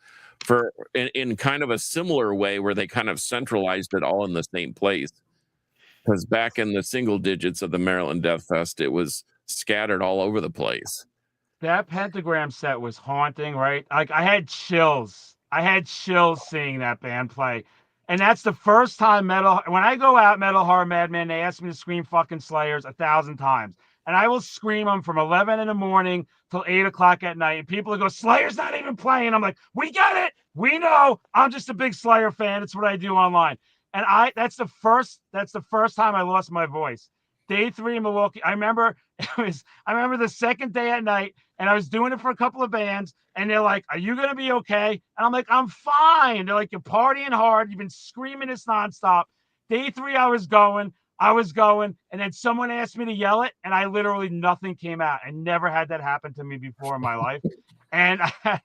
in kind of a similar way where they kind of centralized it all in the same place. Because back in the single digits of the Maryland Death Fest, it was scattered all over the place. That Pentagram set was haunting, right? Like I had chills. I had chills seeing that band play. And that's the first time when I go out Metal Horror Madman, they ask me to scream fucking Slayers 1,000 times. And I will scream them from 11 in the morning till 8 o'clock at night. And people will go, "Slayer's not even playing." I'm like, "We get it. We know. I'm just a big Slayer fan. It's what I do online." And that's the first time I lost my voice. Day 3 in Milwaukee. I remember the second day at night, and I was doing it for a couple of bands, and they're like, "Are you gonna be okay?" And I'm like, "I'm fine." They're like, "You're partying hard. You've been screaming this nonstop." Day 3, I was going, and then someone asked me to yell it, and I literally nothing came out. I never had that happen to me before in my life. And I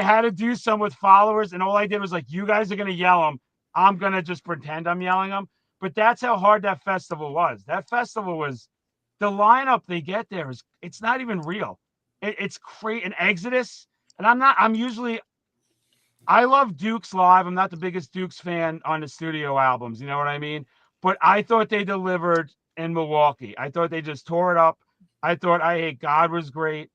had to do some with followers, and all I did was like, "You guys are gonna yell them. I'm going to just pretend I'm yelling them." But that's how hard that festival was. That festival was, the lineup they get there it's not even real. It's crazy. An Exodus. And I love Dukes live. I'm not the biggest Dukes fan on the studio albums. You know what I mean? But I thought they delivered in Milwaukee. I thought they just tore it up. I thought I Hate God was great.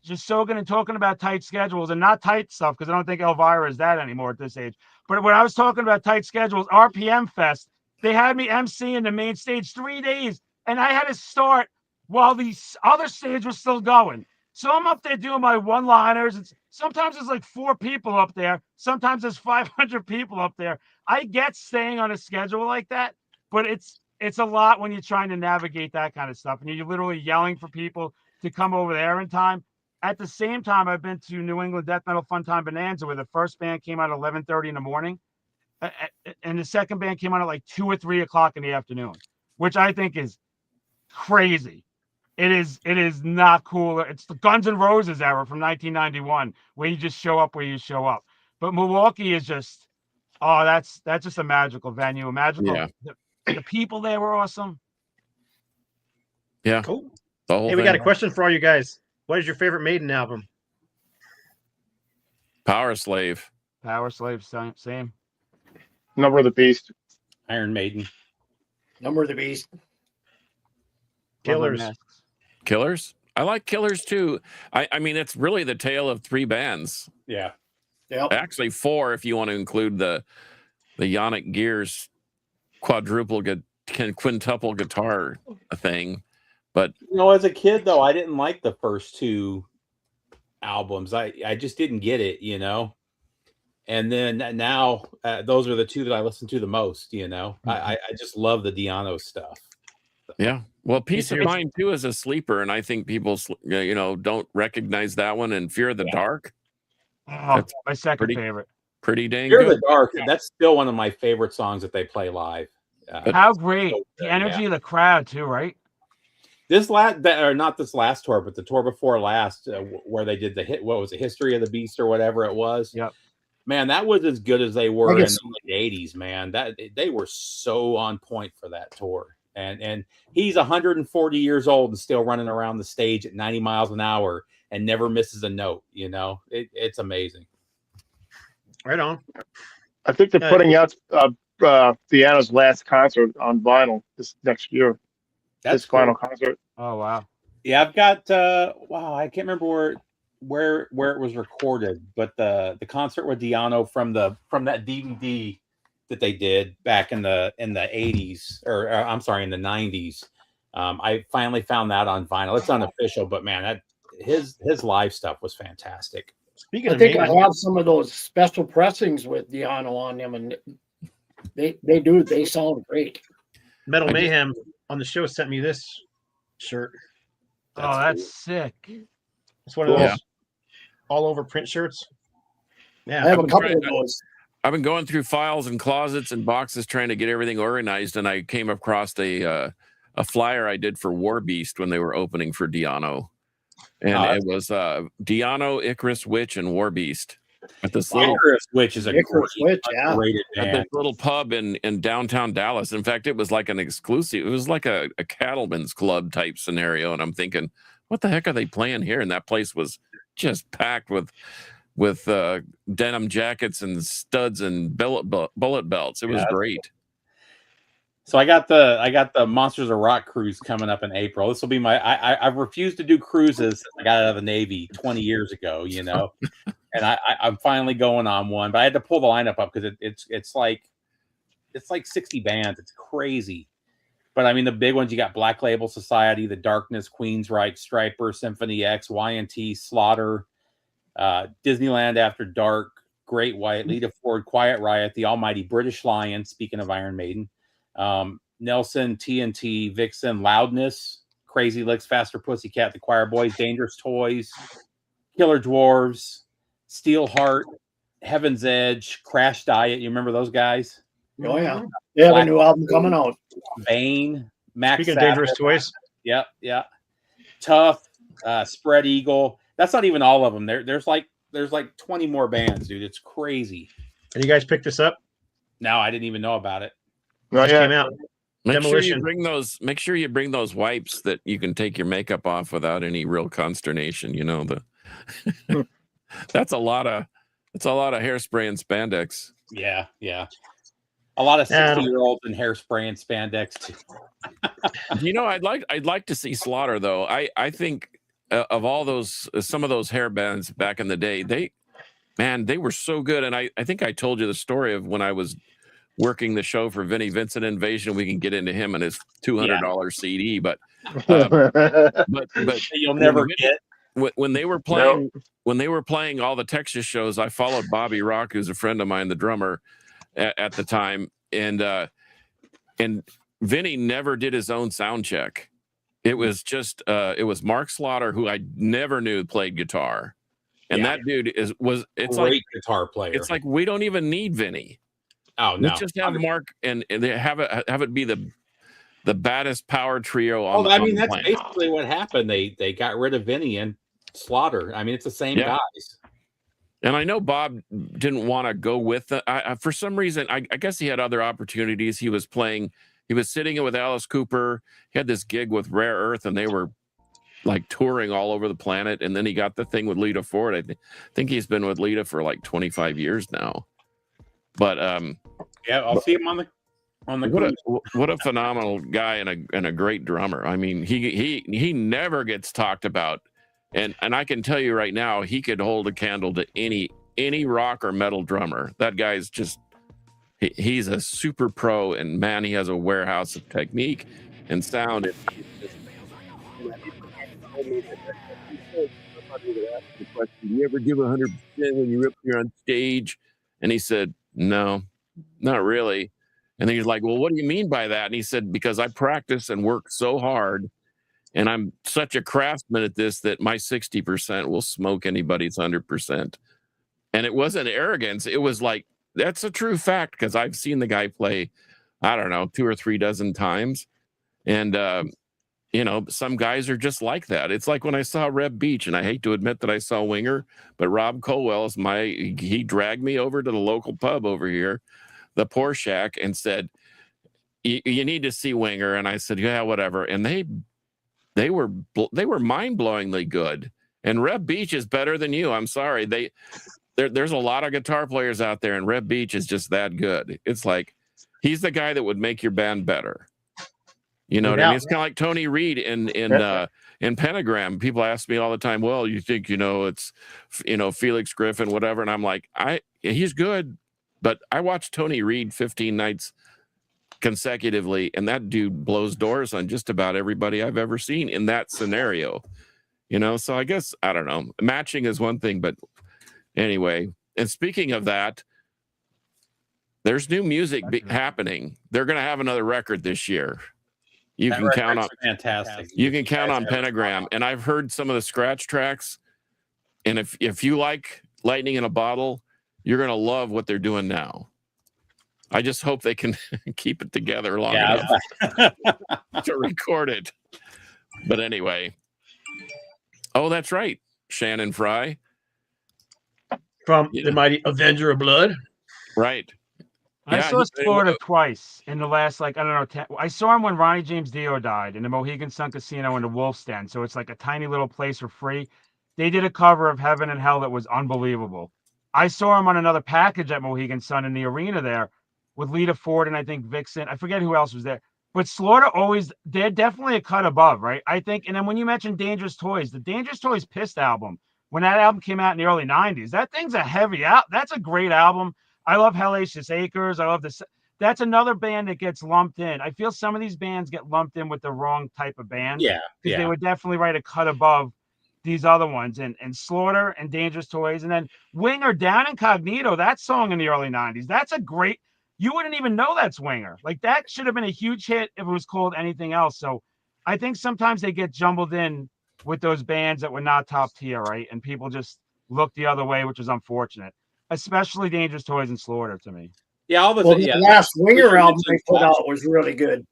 Just so good, and talking about tight schedules and not tight stuff, because I don't think Elvira is that anymore at this age. But when I was talking about tight schedules, RPM Fest, they had me emceeing the main stage 3 days, and I had to start while the other stage was still going. So I'm up there doing my one-liners. Sometimes there's like 4 people up there. Sometimes there's 500 people up there. I get staying on a schedule like that, but it's a lot when you're trying to navigate that kind of stuff, and you're literally yelling for people to come over there in time. At the same time, I've been to New England Death Metal Fun Time Bonanza, where the first band came out at 11:30 in the morning, and the second band came out at like 2 or 3 o'clock in the afternoon, which I think is crazy. It is not cool. It's the Guns N' Roses era from 1991, where you just show up where you show up. But Milwaukee is just, that's just a magical venue. Yeah. The people there were awesome. Yeah. Cool. The whole Hey, we thing. got a question for all you guys. What is your favorite Maiden album? Power Slave. Power Slave, same. Number of the Beast. Iron Maiden. Number of the Beast. Killers. Killers. I like Killers too. I mean, it's really the tale of 3 bands. Yeah. Yep. Actually 4 if you want to include the Yannick Gears quintuple guitar thing. But As a kid though, I didn't like the first 2 albums. I just didn't get it, And then now those are the 2 that I listen to the most, Mm-hmm. I just love the Di'Anno stuff. yeah, well, Peace of too. Mind too is a sleeper, and I think people don't recognize that one. And Fear of the Dark. Oh, That's my second pretty- favorite. pretty dang Fear of good. the Dark. That's still one of my favorite songs that they play live. How great so the good, energy yeah. of the crowd too, right? This or not this last tour, but the tour before last, where they did the hit. What was it, History of the Beast or whatever it was? Yep. Man, that was as good as they were in guess- the late '80s. Man, that they were so on point for that tour. And he's 140 years old and still running around the stage at 90 miles an hour and never misses a note. You know, it's amazing. Right on. I think they're putting out Deanna's last concert on vinyl this next year. That's His final cool. concert. Oh wow. Yeah, I've got wow, I can't remember where it was recorded, but the concert with Diano from that DVD that they did back in the 80s, or I'm sorry, in the 90s. I finally found that on vinyl. It's unofficial, but man, that his live stuff was fantastic. Speaking I of think I names, have some of those special pressings with Diano on them, and they sound great. Metal Mayhem on the show sent me this shirt. That's sick. It's one of those Yeah. all over print shirts. Yeah. I have a I'm couple trying of to- those. I've been going through files and closets and boxes trying to get everything organized, and I came across a flyer I did for War Beast when they were opening for Diano, and it was Diano, Icarus Witch, and War Beast at this little Icarus Witch is a Icarus Witch, yeah. underrated at band. this little pub in downtown Dallas. In fact, it was like an exclusive. It was like a cattleman's club type scenario, and I'm thinking, what the heck are they playing here? And that place was just packed with denim jackets and studs and bullet belts. It was great. So I got the Monsters of Rock cruise coming up in April. This will be I've refused to do cruises since I got out of the Navy 20 years ago, you know, and I'm finally going on one, but I had to pull the lineup up because it's like 60 bands. It's crazy. But I mean, the big ones, you got Black Label Society, The Darkness, Queensryche, Striper, Symphony X, Y&T, Slaughter, Disneyland After Dark, Great White, Lita Ford, Quiet Riot, The Almighty British Lion, speaking of Iron Maiden, Nelson, TNT, Vixen, Loudness, Crazy Licks, Faster Pussycat, The Choir Boys, Dangerous Toys, Killer Dwarves, Steelheart, Heaven's Edge, Crash Diet. You remember those guys? Oh yeah, they have a new album coming out. Bane, Max Speaking of Sabbath. dangerous toys, Yeah. Tough, Spread Eagle. That's not even all of them. There's like 20 more bands, dude. It's crazy. and you guys picked this up? Now I didn't even know about it. Just Yeah. came out. Make sure you Demolition. bring those wipes that you can take your makeup off without any real consternation. You know, that's a lot of hairspray and spandex. Yeah. A lot of Yeah. 60-year-olds in hairspray and spandex too. You know, I'd like to see Slaughter though. I think of all those some of those hair bands back in the day, they were so good. And I think I told you the story of when I was working the show for Vinnie Vincent Invasion. We can get into him and his $200 CD, but You'll never get. when they were playing all the Texas shows, I followed Bobby Rock, who's a friend of mine, the drummer at the time, and Vinny never did his own sound check. It was just it was Mark Slaughter, who I never knew played guitar, and that dude it's Great like guitar player. it's like we don't even need Vinny. Oh no, Let's just have Mark and they have it be the baddest power trio on. Well, I mean, the that's planet. basically what happened. They got rid of Vinny and Slaughter. I mean, it's the same Yeah. guys. And I know Bob didn't want to go with it. For some reason, I guess he had other opportunities. He was sitting with Alice Cooper. He had this gig with Rare Earth, and they were like touring all over the planet. And then he got the thing with Lita Ford. I think he's been with Lita for like 25 years now. But Yeah, I'll see him on the cruise. what a phenomenal guy and a great drummer. I mean, he never gets talked about. And I can tell you right now, he could hold a candle to any rock or metal drummer. That guy's just he's a super pro, and man, he has a warehouse of technique and sound. Do you ever give 100% when you're up here on stage? And he said, no, not really. And then he's like, well, what do you mean by that? And he said, because I practice and work so hard, and I'm such a craftsman at this that my 60% will smoke anybody's 100%. And it wasn't arrogance. It was like, that's a true fact because I've seen the guy play, I don't know, 2 or 3 dozen times. And, some guys are just like that. It's like when I saw Reb Beach, and I hate to admit that I saw Winger, but Rob Colwell he dragged me over to the local pub over here, the Poor Shack, and said, you need to see Winger. And I said, yeah, whatever. And they were mind-blowingly good. And Reb Beach is better than you. I'm sorry. There's a lot of guitar players out there, and Reb Beach is just that good. It's like he's the guy that would make your band better. You know what I mean? It's kind of like Tony Reed in Pentagram. People ask me all the time, well, you think, it's, Felix Griffin, whatever. And I'm like, he's good, but I watched Tony Reed 15 nights consecutively, and that dude blows doors on just about everybody I've ever seen in that scenario. So I guess, I don't know. Matching is one thing, but anyway. And speaking of that, there's new music happening. They're going to have another record this year. You can count on fantastic. You can count on Pentagram, and I've heard some of the scratch tracks. And if you like Lightning in a Bottle, you're gonna love what they're doing now. I just hope they can keep it together long enough to record it. But anyway, oh, that's right, Shannon Fry from the mighty Avenger of Blood, right? I saw Florida twice in the last, I don't know, I saw him when Ronnie James Dio died in the Mohegan Sun Casino in the Wolf's Den. So it's like a tiny little place for free. They did a cover of Heaven and Hell that was unbelievable. I saw him on another package at Mohegan Sun in the arena there with Lita Ford and I think Vixen. I forget who else was there. But Slaughter they're definitely a cut above, right? I think. And then when you mentioned Dangerous Toys, the Dangerous Toys Pissed album, when that album came out in the early 90s, that thing's a heavy out. That's a great album. I love Hellacious Acres. I love this. That's another band that gets lumped in. I feel some of these bands get lumped in with the wrong type of band. Yeah. Because they would definitely write a cut above these other ones. And Slaughter and Dangerous Toys. And then Winger, Down Incognito, that song in the early 90s. That's a great, you wouldn't even know that's Winger. Like that should have been a huge hit if it was called anything else. So I think sometimes they get jumbled in with those bands that were not top tier, right? And people just look the other way, which is unfortunate. Especially Dangerous Toys and Slaughter to me. Yeah, all of the last Winger album they put out was really good.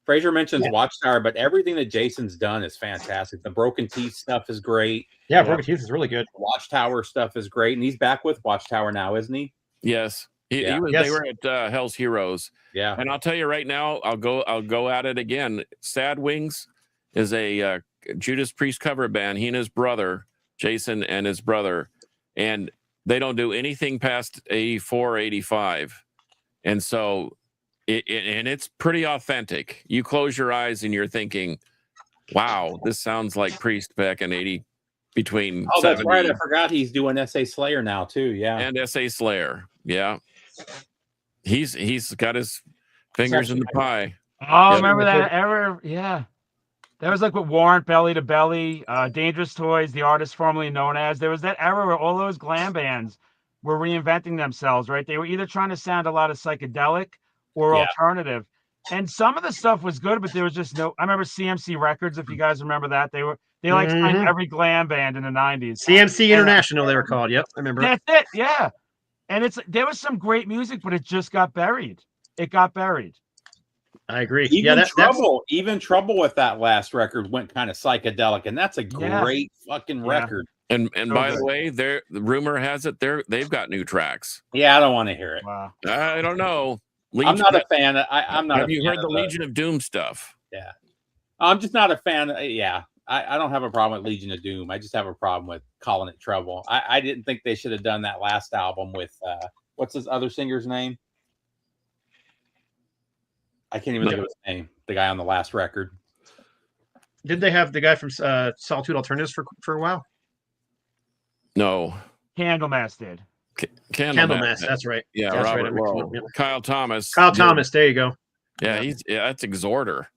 Fraser mentions Watchtower, but everything that Jason's done is fantastic. The Broken Teeth stuff is great. Yeah, Broken Teeth is really good. Watchtower stuff is great, and he's back with Watchtower now, isn't he? Yes, he was. Yes. They were at Hell's Heroes. Yeah, and I'll tell you right now, I'll go at it again. Sad Wings is a Judas Priest cover band. He and his brother, Jason, and his brother, and they don't do anything past 84, 85. And so it's pretty authentic. You close your eyes and you're thinking, wow, this sounds like Priest back in 80, between. Oh, that's right. I forgot he's doing S.A. Slayer now too. Yeah. And S.A. Slayer. Yeah. He's got his fingers in the pie. Oh, remember that era? Yeah. That was like with Warrant, Belly to Belly, Dangerous Toys, the artist formerly known as. There was that era where all those glam bands were reinventing themselves, right? They were either trying to sound a lot of psychedelic or alternative. And some of the stuff was good, but there was just no. I remember CMC Records, if you guys remember that. They signed every glam band in the 90s. CMC International, they were called. Yep, I remember. That's it, yeah. And there was some great music, but it just got buried. It got buried. I agree. Even Trouble with that last record went kind of psychedelic, and that's a great fucking record. And by the way, the rumor has it they've got new tracks. Yeah, I don't want to hear it. Wow. I don't know. I'm not a fan. I'm not. Have you heard the Legion of Doom stuff? Yeah, I'm just not a fan. Yeah, I don't have a problem with Legion of Doom. I just have a problem with calling it Trouble. I didn't think they should have done that last album with what's this other singer's name? I can't even think of his name. The guy on the last record. Did they have the guy from Solitude Alternatives for a while? No. Candlemass did. Candlemass, that's right. Yeah, that's Robert right. Lowe. Kyle Thomas. Thomas, there you go. Yeah, that's Exhorter.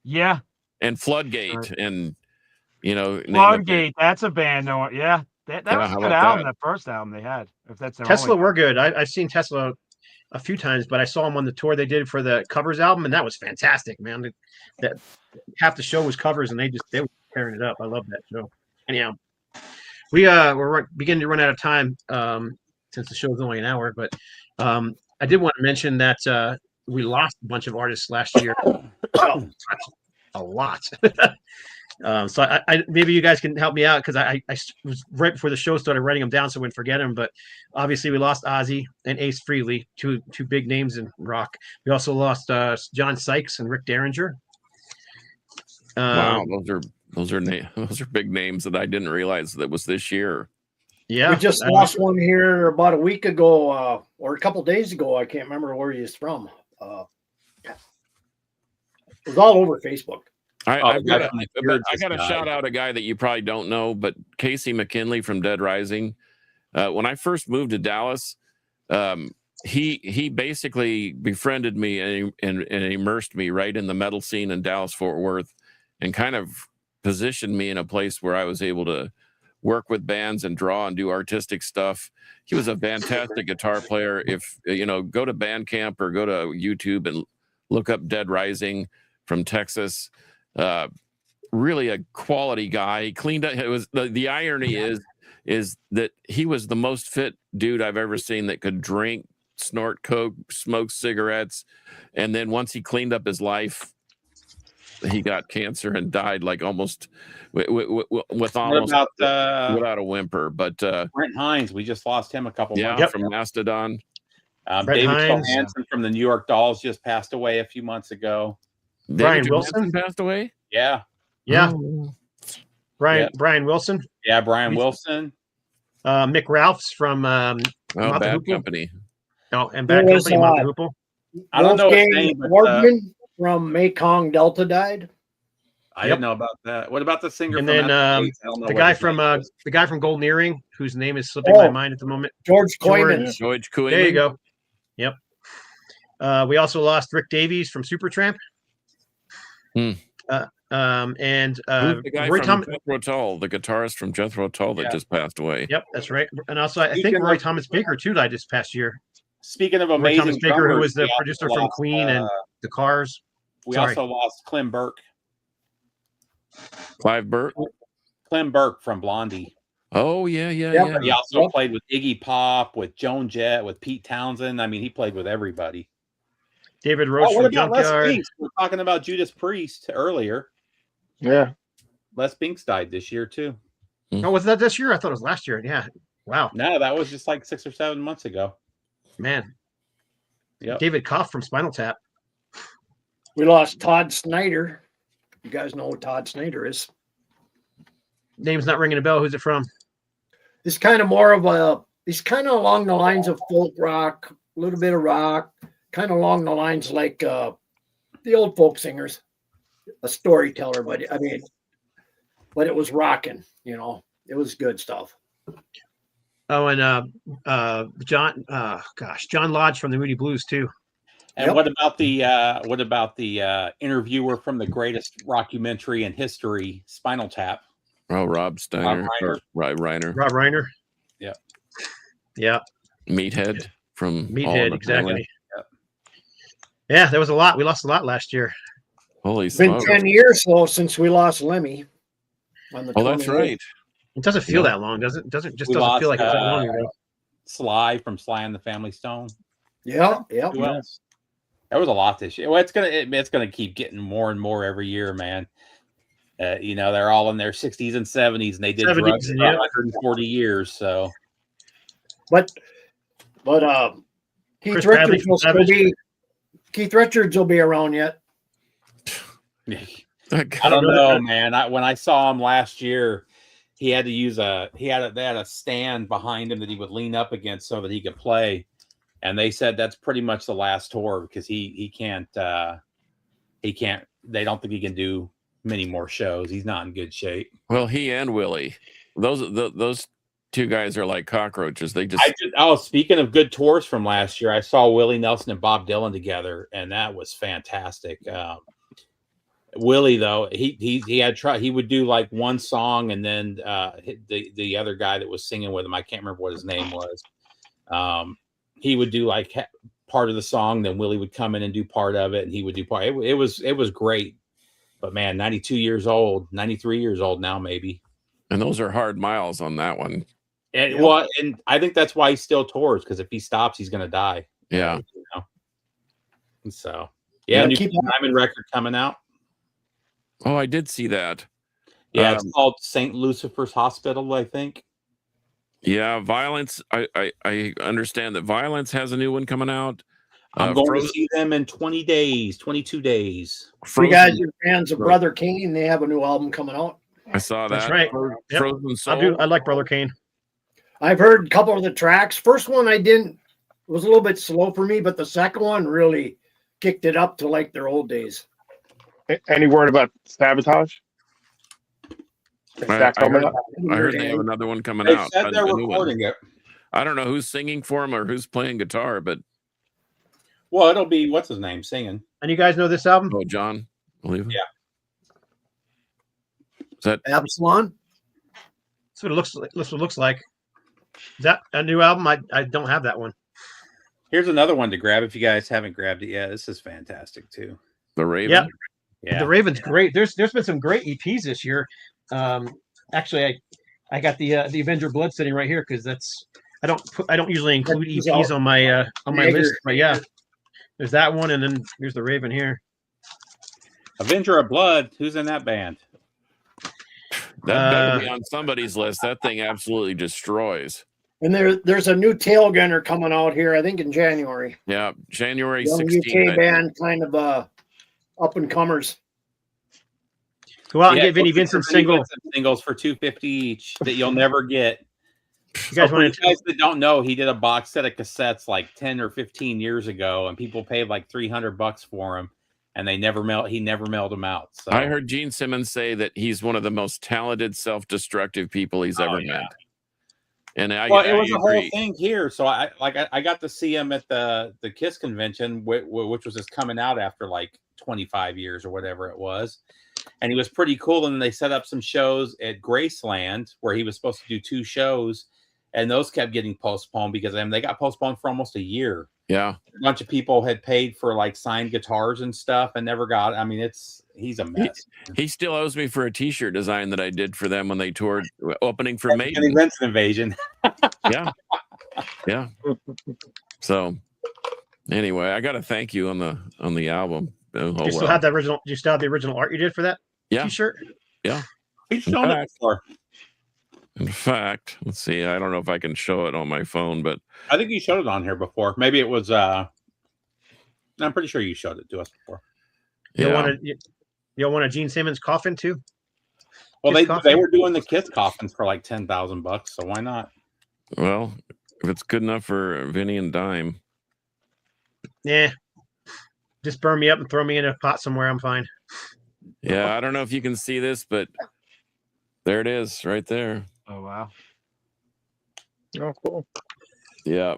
Yeah. And Floodgate, and Floodgate. That's a band. Yeah, that was a good album. That first album they had. If that's Tesla were good. I've seen Tesla a few times, but I saw them on the tour they did for the covers album, and that was fantastic, man. That half the show was covers, and they were tearing it up. I love that show. Anyhow, we're beginning to run out of time since the show's only an hour. But I did want to mention that we lost a bunch of artists last year. A lot. So I maybe you guys can help me out because I was right before the show started writing them down so I wouldn't forget them. But obviously we lost Ozzy and Ace Frehley, two big names in rock. We also lost John Sykes and Rick Derringer. Wow, those are big names that I didn't realize that was this year. Yeah, We just lost one here about a week ago, or a couple days ago. I can't remember where he's from. It was all over Facebook. I got Burgess to guy. shout out a guy that you probably don't know, but Casey McKinley from Dead Rising. When I first moved to Dallas, he basically befriended me and immersed me right in the metal scene in Dallas Fort Worth, and kind of positioned me in a place where I was able to work with bands and draw and do artistic stuff. He was a fantastic guitar player. If go to Bandcamp or go to YouTube and look up Dead Rising from Texas. Really a quality guy. He cleaned up. It was the irony is that he was the most fit dude I've ever seen that could drink, snort coke, smoke cigarettes, and then once he cleaned up his life, he got cancer and died like almost with almost without a whimper. But Brent Hines, we just lost him a couple months yeah, from Mastodon. David Hines. Johansen from the New York Dolls just passed away a few months ago. Brian David Wilson? Johansen passed away. Yeah. Yeah, Oh. Brian Wilson, Yeah, Brian Wilson. Mick Ralphs from Bad Hoople. Company. And Bad There was, Company, Mount Hoople. I don't know his Wolfgang name, but, Wardman from Mekong Delta died. I didn't know about that. What about the singer And from then Outer States? I don't know the what guy his from name is. the guy from Golden Earring, whose name is slipping my Oh. mind at the moment. George Coyman. George Cooey. There you go. Yep. We also lost Rick Davies from Supertramp. Hmm. And Who's the guy Roy from Thomas. Jethro Tull, the guitarist from Jethro Tull that Yeah. just passed away. Yep, that's right. And also, I think Speaking Roy of- Thomas Baker too died this past year. Speaking of Roy amazing Thomas Baker, who drummers, was the we also producer from lost, Queen and the Cars. we sorry. also lost Clem Burke. Clive Burke. Clem Burke from Blondie. Oh yeah. Yep. He also Yep. played with Iggy Pop, with Joan Jett, with Pete Townsend. I mean, he played with everybody. David Roach Oh, what from about Les Junkyard. Binks? We were talking about Judas Priest earlier. Yeah. Les Binks died this year too. Oh, was that this year? I thought it was last year. Yeah. Wow, No, that was just like 6 or 7 months ago. man. Yep. David Koff from Spinal Tap. We lost Todd Snyder. You guys know who Todd Snyder is. Name's not ringing a bell. Who's it from? He's kind of more of a, he's kind of along the lines of folk rock, a little bit of rock, kind of along the lines like the old folk singers, a storyteller, but it was rocking, it was good stuff. Oh, and John Lodge from the Moody Blues too. And Yep. what about the interviewer from the greatest rockumentary in history, Spinal Tap? Oh, Rob Steiner. Reiner. Rob Reiner. Rob Reiner. Yeah. Yeah. Meathead from All in Meathead, the exactly. Family. Yeah, there was a lot. We lost a lot last year. Holy It's been smokes. 10 years though since we lost Lemmy. On the Oh, that's 28th. right. It doesn't feel Yeah. that long, does it? It doesn't We feel like it was that lost, long ago. Sly from Sly and the Family Stone. Yeah. Who else? There was a lot this year. Well, it's gonna keep getting more and more every year, man. They're all in their 60s and 70s, and they did 70s, drugs for yeah. 140 years. So But Keith Chris Bradley Richards from will still Savage. be. Keith Richards will be around yet. I don't know, man. When I saw him last year, he had to use they had a stand behind him that he would lean up against so that he could play. And they said that's pretty much the last tour because he can't. They don't think he can do many more shows. He's not in good shape. Well, he and Willie, those two guys are like cockroaches. They just Speaking of good tours from last year, I saw Willie Nelson and Bob Dylan together, and that was fantastic. Willie, though, he would do like one song, and then the other guy that was singing with him, I can't remember what his name was. He would do like part of the song, then Willie would come in and do part of it, and he would do part. It was great, but man, 93 years old now, maybe. and And those are hard miles on that one. And Yep. well, and I think that's why he still tours, because if he stops, he's going to die. Yeah. You know? And so, yeah, Yeah, new keep- diamond record coming out. Oh, I did see that. Yeah, it's Um, called St. Lucifer's Hospital, I think. Yeah, Violence. I understand that Violence has a new one coming out. I'm going to Frozen, see them in 20 days, 22 days. For you guys Frozen- are fans of Right. Brother Kane, they have a new album coming out. I saw that. That's right. Yep. Frozen Soul. I like Brother Kane. I've heard a couple of the tracks. First one I didn't was a little bit slow for me, but the second one really kicked it up to like their old days. Any word about Sabotage? Is I- that I coming heard- up? I heard they have another one coming They out. said they're a new one. recording it. I don't know who's singing for him or who's playing guitar, but Well, it'll be, what's his name, singing. And you guys know this album? oh, John, I believe. Yeah. Is that Absalon. That's what it looks like. That's what it looks like. Is that a new album? I don't have that one. Here's another one to grab if you guys haven't grabbed it yet. This is fantastic, too. the Raven? Yep. Yeah. The Raven's great. There's been some great EPs this year. Actually, I got the Avenger Blood sitting right here because I don't usually include EPs on my list, but yeah, there's that one, and then here's the Raven here. Avenger of Blood. Who's in that band? That better be on somebody's list. That thing absolutely destroys. And there's a new Tail Gunner coming out here, I think in January. Yeah, January Young 16th. UK band, kind of up and comers. Go out and Yeah, get Vinnie look for Vincent's Vinnie single. Vincent singles for $250 each that you'll never get. You guys For want you guys that don't know, he did a box set of cassettes like 10 or 15 years ago, and people paid like $300 for him, and he never mailed them out. So I heard Gene Simmons say that he's one of the most talented, self-destructive people he's ever yeah. met. And I it was a whole agree. thing here. So I got to see him at the KISS convention, which was just coming out after like 25 years or whatever it was. And he was pretty cool. And they set up some shows at Graceland where he was supposed to do 2 shows. And those kept getting postponed because they got postponed for almost a year. Yeah. A bunch of people had paid for like signed guitars and stuff and never got it. I mean, he's a mess. He still owes me for a T-shirt design that I did for them when they toured opening for And Maiden. Vincent Invasion. Yeah. Yeah. So anyway, I got to thank you on the album. Oh, Do you still well. have the original? Do you still have the original art you did for that Yeah. T-shirt? He's shown it fact- before. In fact, let's see. I don't know if I can show it on my phone, but I think you showed it on here before. Maybe it was I'm pretty sure you showed it to us before. You yeah. don't want a Gene Simmons coffin too? Well, Kiss they coffin? were doing the KISS coffins for like $10,000, so why not? Well, if it's good enough for Vinny and Dime. Yeah. Just burn me up and throw me in a pot somewhere. I'm fine. Yeah, I don't know if you can see this, but there it is right there. Oh wow. Oh, cool. Yeah.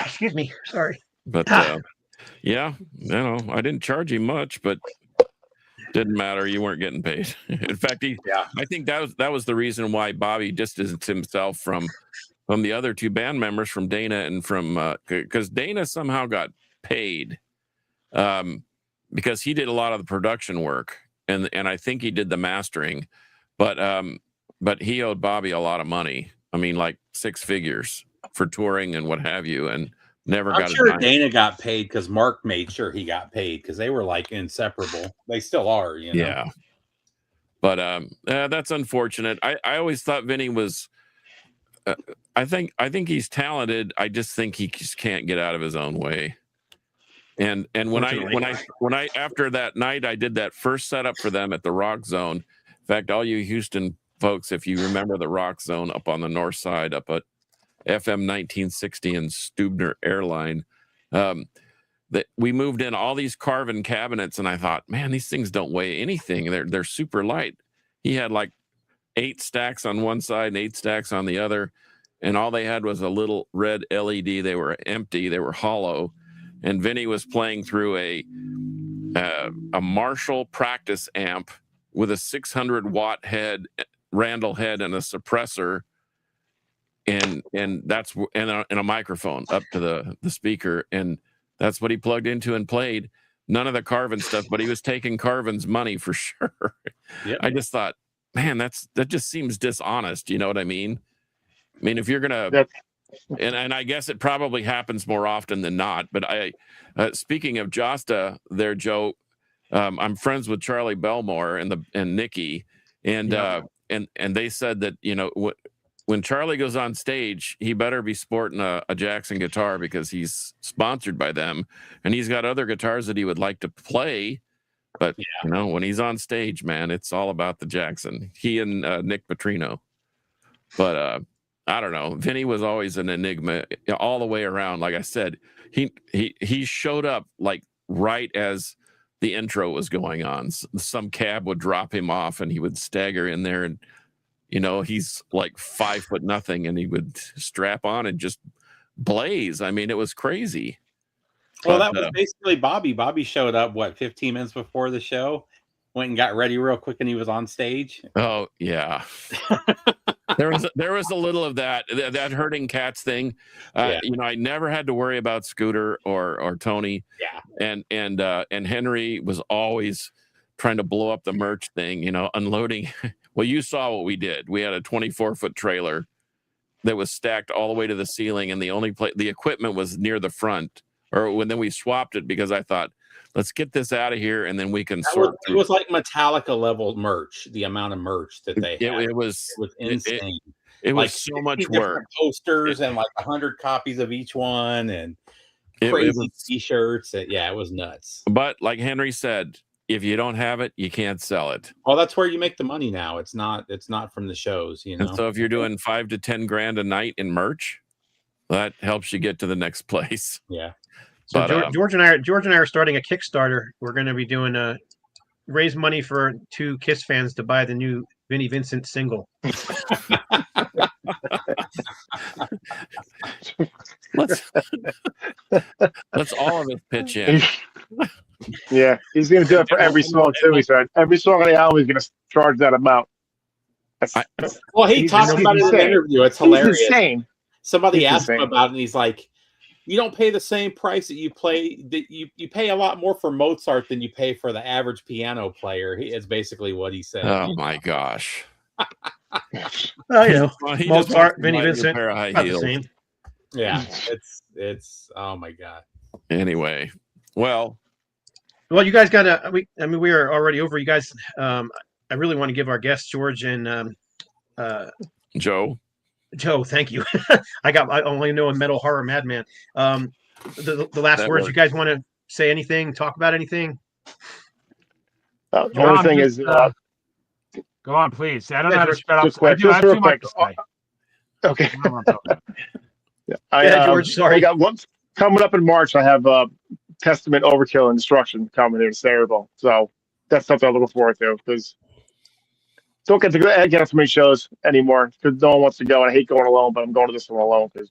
Excuse me. Sorry. But yeah, I didn't charge him much, but didn't matter. You weren't getting paid. In fact, I think that was the reason why Bobby distanced himself from the other 2 band members, from Dana and from because Dana somehow got paid because he did a lot of the production work and I think he did the mastering, but he owed Bobby a lot of money. I mean, like 6 figures for touring and what have you, and never I'm got sure a dime. Dana got paid because Mark made sure he got paid because they were like inseparable. They still are, you know. Yeah. But that's unfortunate. I always thought Vinny was I think I think I just think he just can't get out of his own way. And when I after that night I did that first setup for them at the Rock Zone. In fact, all you Houston folks, if you remember the Rock Zone up on the north side, up at FM 1960 and Stubner Airline, that we moved in all these carven cabinets, and I thought, man, these things don't weigh anything. They're super light. He had like 8 stacks on one side and 8 stacks on the other, and all they had was a little red LED. They were empty. They were hollow. And Vinny was playing through a Marshall practice amp with a 600-watt head, Randall head, and a suppressor, and that's and a microphone up to the speaker, and that's what he plugged into and played. None of the Carvin stuff, but he was taking Carvin's money for sure. Yep. I just thought, man, that just seems dishonest. You know what I mean? I mean, if you're gonna, That's- and I guess it probably happens more often than not. But speaking of Josta, there, Joe, I'm friends with Charlie Belmore and Nikki, and Yeah. and they said that when Charlie goes on stage, he better be sporting a Jackson guitar because he's sponsored by them, and he's got other guitars that he would like to play. But when he's on stage, man, it's all about the Jackson. He and Nick Petrino. But I don't know. Vinny was always an enigma all the way around. Like I said, he showed up like right as the intro was going on. Some cab would drop him off, and he would stagger in there, and he's like 5'0" and he would strap on and just blaze. I mean, it was crazy. Well, But, that was basically Bobby. Bobby showed up 15 minutes before the show, went and got ready real quick, and he was on stage. Oh yeah. There was a little of that herding cats thing. I never had to worry about Scooter or Tony. Yeah. And Henry was always trying to blow up the merch thing, unloading. Well, you saw what we did. We had a 24-foot trailer that was stacked all the way to the ceiling, and the equipment was near the front. Then we swapped it because I thought, let's get this out of here, and then we can sort. It was like Metallica level merch. The amount of merch that they had, it was insane. It like was so much 50 different work. Posters and like 100 copies of each one, and It crazy was- T-shirts. It was nuts. But like Henry said, if you don't have it, you can't sell it. Well, that's where you make the money now. It's not from the shows, And so if you're doing $5 to $10 a night in merch, that helps you get to the next place. Yeah. So But, George and I are starting a Kickstarter. We're going to be doing raise money for 2 Kiss fans to buy the new Vinnie Vincent single. let's all of us pitch in. Yeah, he's gonna do it for every song too. He said every song on the album he's gonna charge that amount. Well, he He's talked about it in an insane. interview. It's He's hilarious. insane. Somebody He's asked him insane. about it, and he's like, "You don't pay the same price that you pay a lot more for Mozart than you pay for the average piano player." Is basically what he said. Oh my gosh. Oh, you know, Well, he Mozart, just wants to Vinnie buy you a Vincent, pair of high about the heels. same. Yeah, it's oh my god. Anyway, well, Well, you guys got to. We are already over. You guys, I really want to give our guests George and Joe. Joe. Thank you. I only know a Metal Horror Madman. The last That words. works. You guys want to say anything? Talk about anything? The John, only thing just, is, Go on, please. I don't know how to just- spread up. just quick, I do just have real too much quick. to say. okay. I don't know what I'm talking about. Yeah, George, sorry. I got one coming up in March. I have Testament, Overkill, and Destruction coming here to Sayreville. So that's something I'm looking forward to because don't get to get on so many shows anymore because no one wants to go. And I hate going alone, but I'm going to this one alone because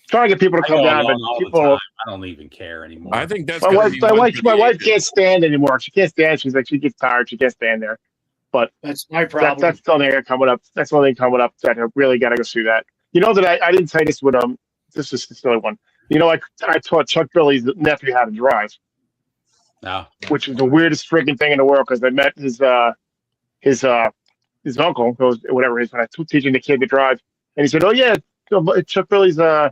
trying to get people to I come go down. But alone all the people, time. I don't even care anymore. I think that's my gonna wife, be my one wife, for my the wife ages. can't stand anymore. She can't stand. She's like, she gets tired. She can't stand there. That's my problem. That's the only thing coming up. That's the only thing coming up that I really got to go see that. You know that I didn't say this with this is the silly one. You know, I taught Chuck Billy's nephew how to drive, No. which is the weirdest freaking thing in the world because I met his uncle, whatever it is, when I was teaching the kid to drive, and he said, "Oh yeah, Chuck Billy's my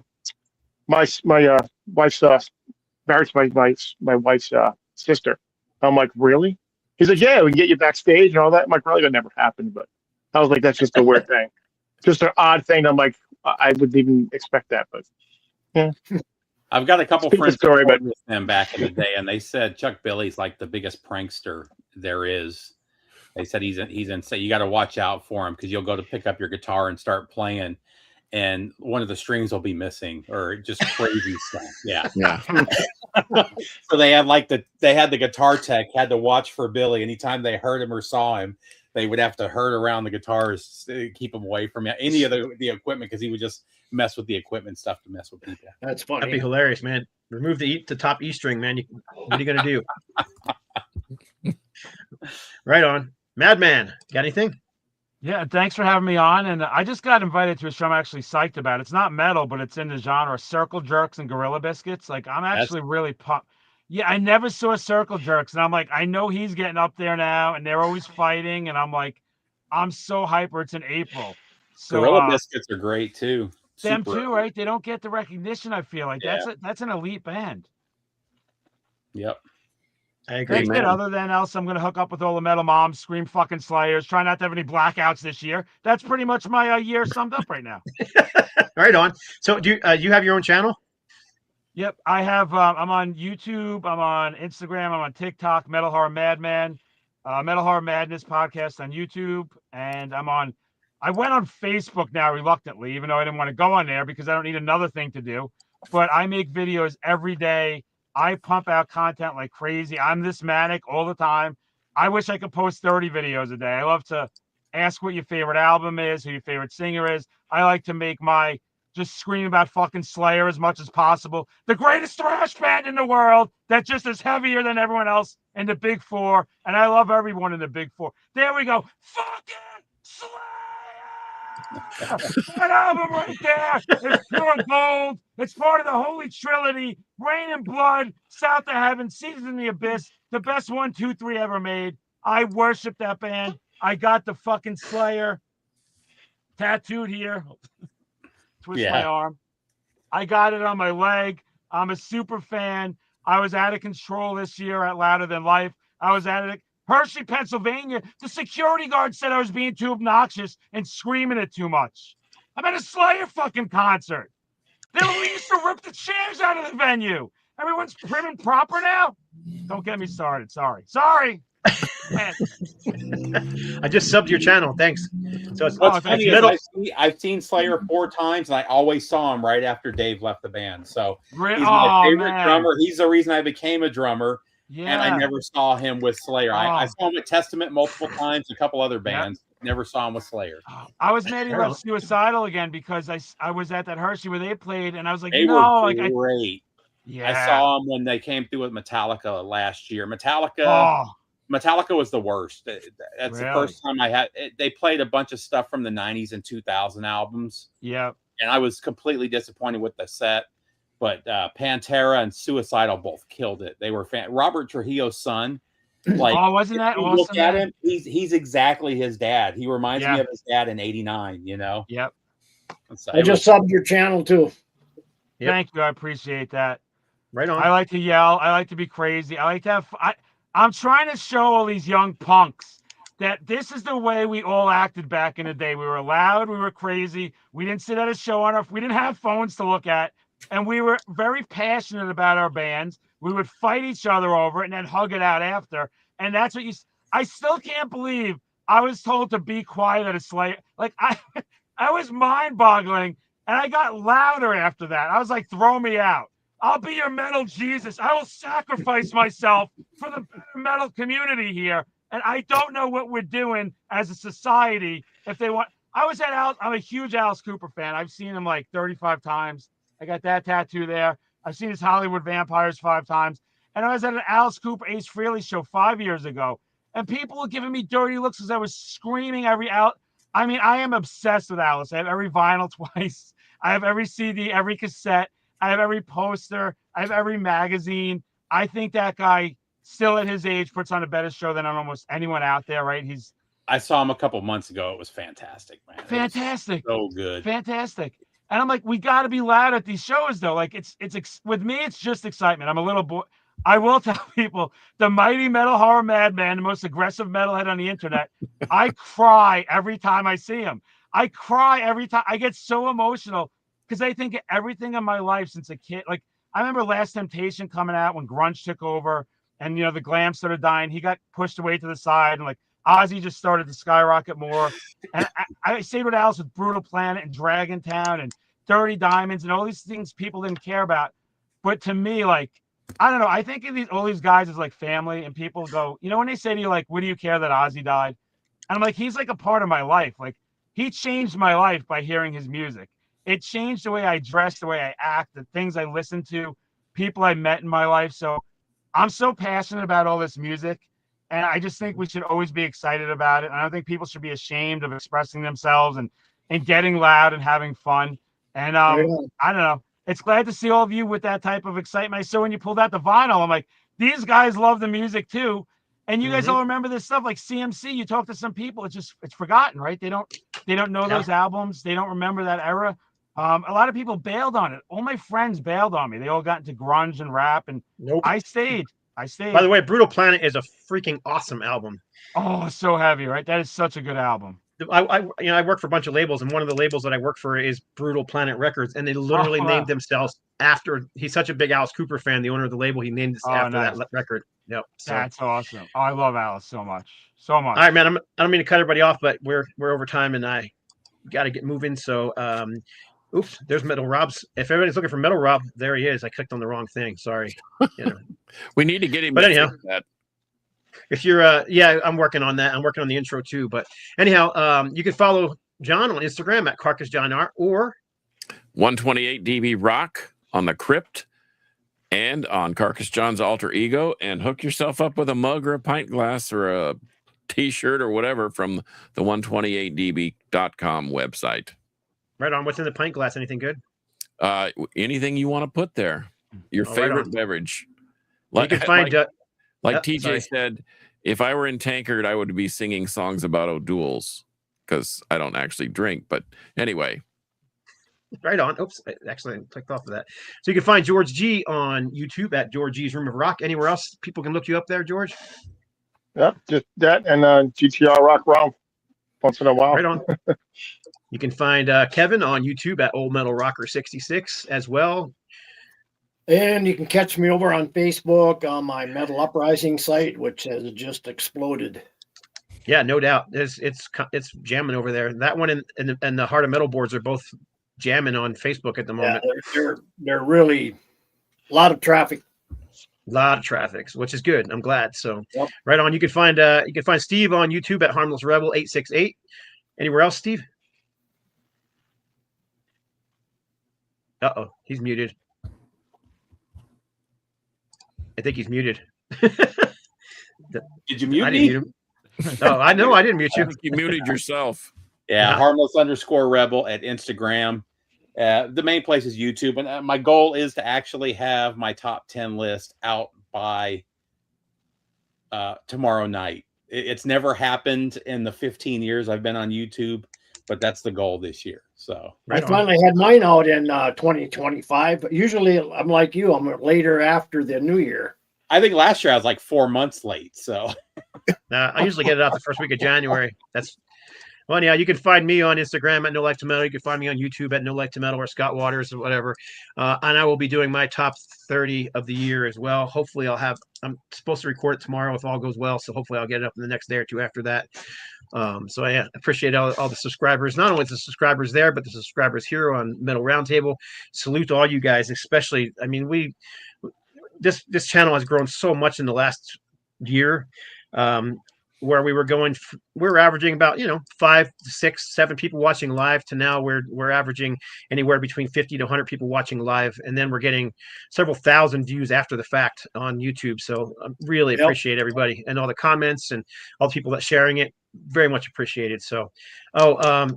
wife's married to my wife's sister." I'm like, "Really?" He's like, "Yeah, we can get you backstage and all that." I'm like, "Really, that never happened," but I was like, "That's just a weird thing, just an odd thing." I'm like, I wouldn't even expect that, but I've got a couple Stupid friends story, that but- with them back in the day, and they said Chuck Billy's like the biggest prankster there is. They said he's insane. You got to watch out for him because you'll go to pick up your guitar and start playing, and one of the strings will be missing or just crazy stuff. Yeah. Yeah. So they had the guitar tech had to watch for Billy. Anytime they heard him or saw him, they would have to herd around the guitars to keep him away from any of the equipment because he would just mess with the equipment stuff to mess with people. That's That'd be funny. hilarious, man. Remove the top E string, man. What are you gonna do? Right on, Madman. Got anything? Yeah, thanks for having me on. And I just got invited to a show I'm actually psyched about. It's not metal, but it's in the genre Circle Jerks and Gorilla Biscuits. Like, I'm actually really pumped. Yeah, I never saw Circle Jerks, and I'm like, I know he's getting up there now, and they're always fighting, and I'm like, I'm so hyper. It's in April. So Gorilla Biscuits are great too. them Super. too, right? They don't get the recognition. I feel like Yeah. that's an elite band. Yep. I agree. That's it. Other than else, I'm gonna hook up with all the metal moms, scream fucking Slayers. Try not to have any blackouts this year. That's pretty much my year summed up right now. Right on. So do you have your own channel? Yep, I have. I'm on YouTube. I'm on Instagram. I'm on TikTok. Metal Horror Madman, Metal Horror Madness podcast on YouTube, and I went on Facebook now reluctantly, even though I didn't want to go on there because I don't need another thing to do. But I make videos every day. I pump out content like crazy. I'm this manic all the time. I wish I could post 30 videos a day. I love to ask what your favorite album is, who your favorite singer is. I like to make my just scream about fucking Slayer as much as possible. The greatest thrash band in the world that just is heavier than everyone else in the Big Four. And I love everyone in the Big Four. There we go. Fucking Slayer! That album right there is pure gold. It's part of the Holy Trinity, Rain and Blood, South to Heaven, Seasons in the Abyss, the best 1, 2, 3 ever made. I worship that band. I got the fucking Slayer tattooed here. Twist my arm. I got it on my leg. I'm a super fan. I was out of control this year at Louder Than Life. I was at Hershey, Pennsylvania. The security guard said I was being too obnoxious and screaming it too much. I'm at a Slayer fucking concert. We used to rip the chairs out of the venue. Everyone's prim and proper now. Don't get me started. Sorry. I just subbed your channel. Thanks. So it's What's funny is I've seen Slayer 4 times, and I always saw him right after Dave left the band. So he's my favorite drummer. He's the reason I became a drummer. Yeah. And I never saw him with Slayer. I saw him with Testament multiple times, a couple other bands. Yep. Never saw him with Slayer. I was mad he left Suicidal again because I was at that Hershey where they played, and I was like, they were great. Yeah. I saw them when they came through with Metallica last year. Metallica was the worst. That's the first time I had. They played a bunch of stuff from the 90s and 2000 albums. Yeah. And I was completely disappointed with the set. But Pantera and Suicidal both killed it. They were Robert Trujillo's son. Like, wasn't that awesome? Look at him. He's exactly his dad. He reminds me of his dad in '89. You know. Yep. I just subbed your channel too. Yep. Thank you. I appreciate that. Right on. I like to yell. I like to be crazy. I like to have. I'm trying to show all these young punks that this is the way we all acted back in the day. We were loud. We were crazy. We didn't sit at a show we didn't have phones to look at. And we were very passionate about our bands. We would fight each other over it and then hug it out after. And that's what I still can't believe I was told to be quiet at a Slayer. Like I was mind boggling and I got louder after that. I was like, throw me out. I'll be your metal Jesus. I will sacrifice myself for the metal community here. And I don't know what we're doing as a society. If they want, I'm a huge Alice Cooper fan. I've seen him like 35 times. I got that tattoo there. I've seen his Hollywood Vampires 5 times. And I was at an Alice Cooper Ace Frehley show 5 years ago. And people were giving me dirty looks because I was screaming every out. I mean, I am obsessed with Alice. I have every vinyl twice. I have every CD, every cassette. I have every poster. I have every magazine. I think that guy, still at his age, puts on a better show than almost anyone out there, right? I saw him a couple months ago. It was fantastic, man. Fantastic. So good. Fantastic. And I'm like, we got to be loud at these shows, though. Like, it's with me, it's just excitement. I'm a little boy. I will tell people, the mighty Metal Horror Madman, the most aggressive metalhead on the internet, I cry every time I see him. I cry every time. I get so emotional because I think of everything in my life since a kid. Like, I remember Last Temptation coming out when grunge took over and, the glam started dying. He got pushed away to the side and, like, Ozzy just started to skyrocket more. And I stayed with Alice with Brutal Planet and Dragon Town and Dirty Diamonds and all these things people didn't care about. But to me, like, I don't know. I think of all these guys as like family, and people go, when they say to you, like, what do you care that Ozzy died? And I'm like, he's like a part of my life. Like, he changed my life by hearing his music. It changed the way I dress, the way I act, the things I listen to, people I met in my life. So I'm so passionate about all this music. And I just think we should always be excited about it. I don't think people should be ashamed of expressing themselves and getting loud and having fun. And I don't know. It's glad to see all of you with that type of excitement. So when you pulled out the vinyl, I'm like, these guys love the music too. And you guys all remember this stuff like CMC. You talk to some people, it's forgotten, right? They don't know those albums. They don't remember that era. A lot of people bailed on it. All my friends bailed on me. They all got into grunge and rap, and Nope. I stayed. By the way, Brutal Planet is a freaking awesome album. Oh, so heavy, right? That is such a good album. I work for a bunch of labels, and one of the labels that I work for is Brutal Planet Records, and they literally named themselves after. He's such a big Alice Cooper fan, the owner of the label. He named it after that record. Yep. So. That's awesome. Oh, I love Alice so much, so much. All right, man. I don't mean to cut everybody off, but we're over time, and I got to get moving. So, oops, there's Metal Rob's. If everybody's looking for Metal Rob, there he is. I clicked on the wrong thing. Sorry. We need to get him. But anyhow, that. If you're, I'm working on that. I'm working on the intro too. But anyhow, you can follow John on Instagram at Carcass John Art or 128 DB Rock on the Crypt and on Carcass John's alter ego, and hook yourself up with a mug or a pint glass or a t-shirt or whatever from the 128db.com website. Right on. What's in the pint glass? Anything good? Anything you want to put there. Your favorite beverage. You can find like TJ said, if I were in Tankard, I would be singing songs about O'Doul's because I don't actually drink. But anyway. Right on. Oops, I actually clicked off of that. So you can find George G on YouTube at George G's Room of Rock. Anywhere else people can look you up there, George? Yep, just that and GTR Rock Round once in a while. Right on. You can find Kevin on YouTube at Old Metal Rocker 66 as well. And you can catch me over on Facebook on my Metal Uprising site, which has just exploded. Yeah, no doubt. It's jamming over there. That one and the Heart of Metal boards are both jamming on Facebook at the moment. Yeah, they're really a lot of traffic. A lot of traffic, which is good. I'm glad. So right on. You can find Steve on YouTube at Harmless Rebel 868. Anywhere else, Steve? Uh-oh, he's muted. I think he's muted. Did you mute me? Mute him. Oh, I know I didn't mute you. I think you muted yourself. Yeah, harmless_rebel at Instagram. The main place is YouTube. And my goal is to actually have my top 10 list out by tomorrow night. It's never happened in the 15 years I've been on YouTube, but that's the goal this year. So I finally had mine out in 2025. But usually I'm like you, I'm later after the new year. I think last year I was like 4 months late. So I usually get it out the first week of January. Well, yeah, you can find me on Instagram at No Life to Metal. You can find me on YouTube at No Life to Metal or Scott Waters or whatever. And I will be doing my top 30 of the year as well. Hopefully I'm supposed to record it tomorrow if all goes well. So hopefully I'll get it up in the next day or two after that. So I appreciate all the subscribers, not only the subscribers there, but the subscribers here on Metal Roundtable. Salute to all you guys, especially, I mean, this channel has grown so much in the last year. Where we were averaging about 5, 6, 7 people watching live to now we're averaging anywhere between 50 to 100 people watching live, and then we're getting several thousand views after the fact on YouTube. So I really appreciate everybody and all the comments and all the people that sharing it. Very much appreciated. So, I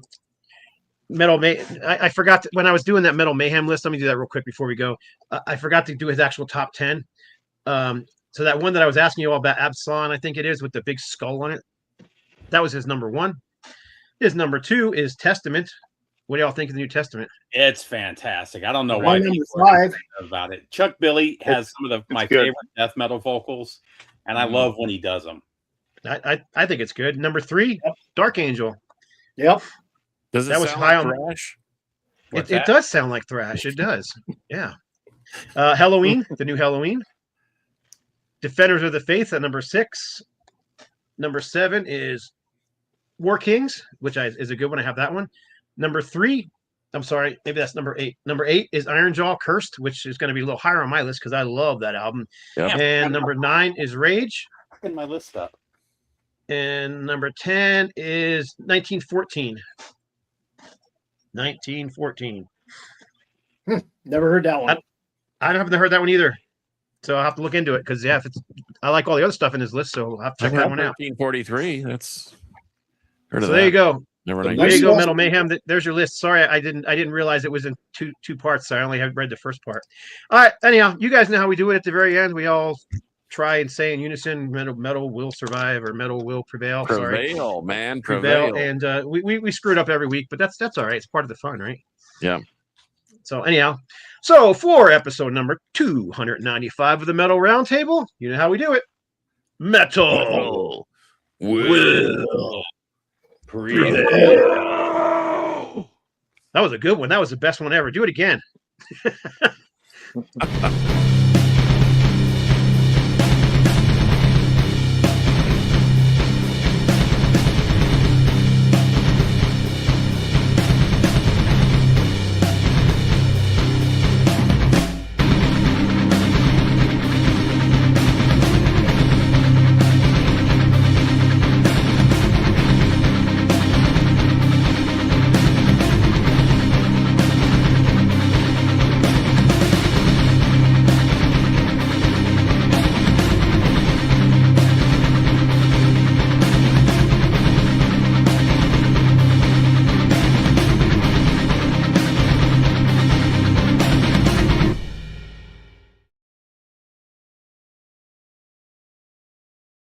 forgot when I was doing that Metal Mayhem list. Let me do that real quick before we go. I forgot to do his actual top 10. So that one that I was asking you all about, Absalon, I think it is, with the big skull on it. That was his number 1. His number 2 is Testament. What do y'all think of the New Testament? it's fantastic. I don't know why number people are 5 about it. Chuck Billy has some of my good. favorite death metal vocals, and I love when he does them. I think it's good. Number 3, Dark Angel. Yep. Does it That was sound high like on thrash? It does sound like thrash. It does. Yeah. Halloween, the new Halloween. Defenders of the Faith at number 6. Number 7 is War Kings, which is a good one. I have that one. Number 3, I'm sorry, maybe that's number 8. Number 8 is Ironjaw Cursed, which is going to be a little higher on my list because I love that album. Yep. And number 9 is Rage. In my list up. And number 10 is 1914. 1914. Never heard that one. I haven't heard that one either. So I'll have to look into it because I like all the other stuff in his list, so I'll have to check that one out. 1343. That's heard of So that. there you go. Never The mind. There you go, list- Metal Mayhem. There's your list. Sorry, I didn't realize it was in two parts. So I only have read the first part. All right. Anyhow, you guys know how we do it at the very end. We all try and say in unison, metal will survive or metal will prevail. Sorry. Prevail, man. Prevail. Prevail. And we screwed up every week, but that's all right. It's part of the fun, right? Yeah. So anyhow, so for episode number 295 of the Metal Roundtable, you know how we do it. Metal will prevail. That was a good one. That was the best one ever. Do it again.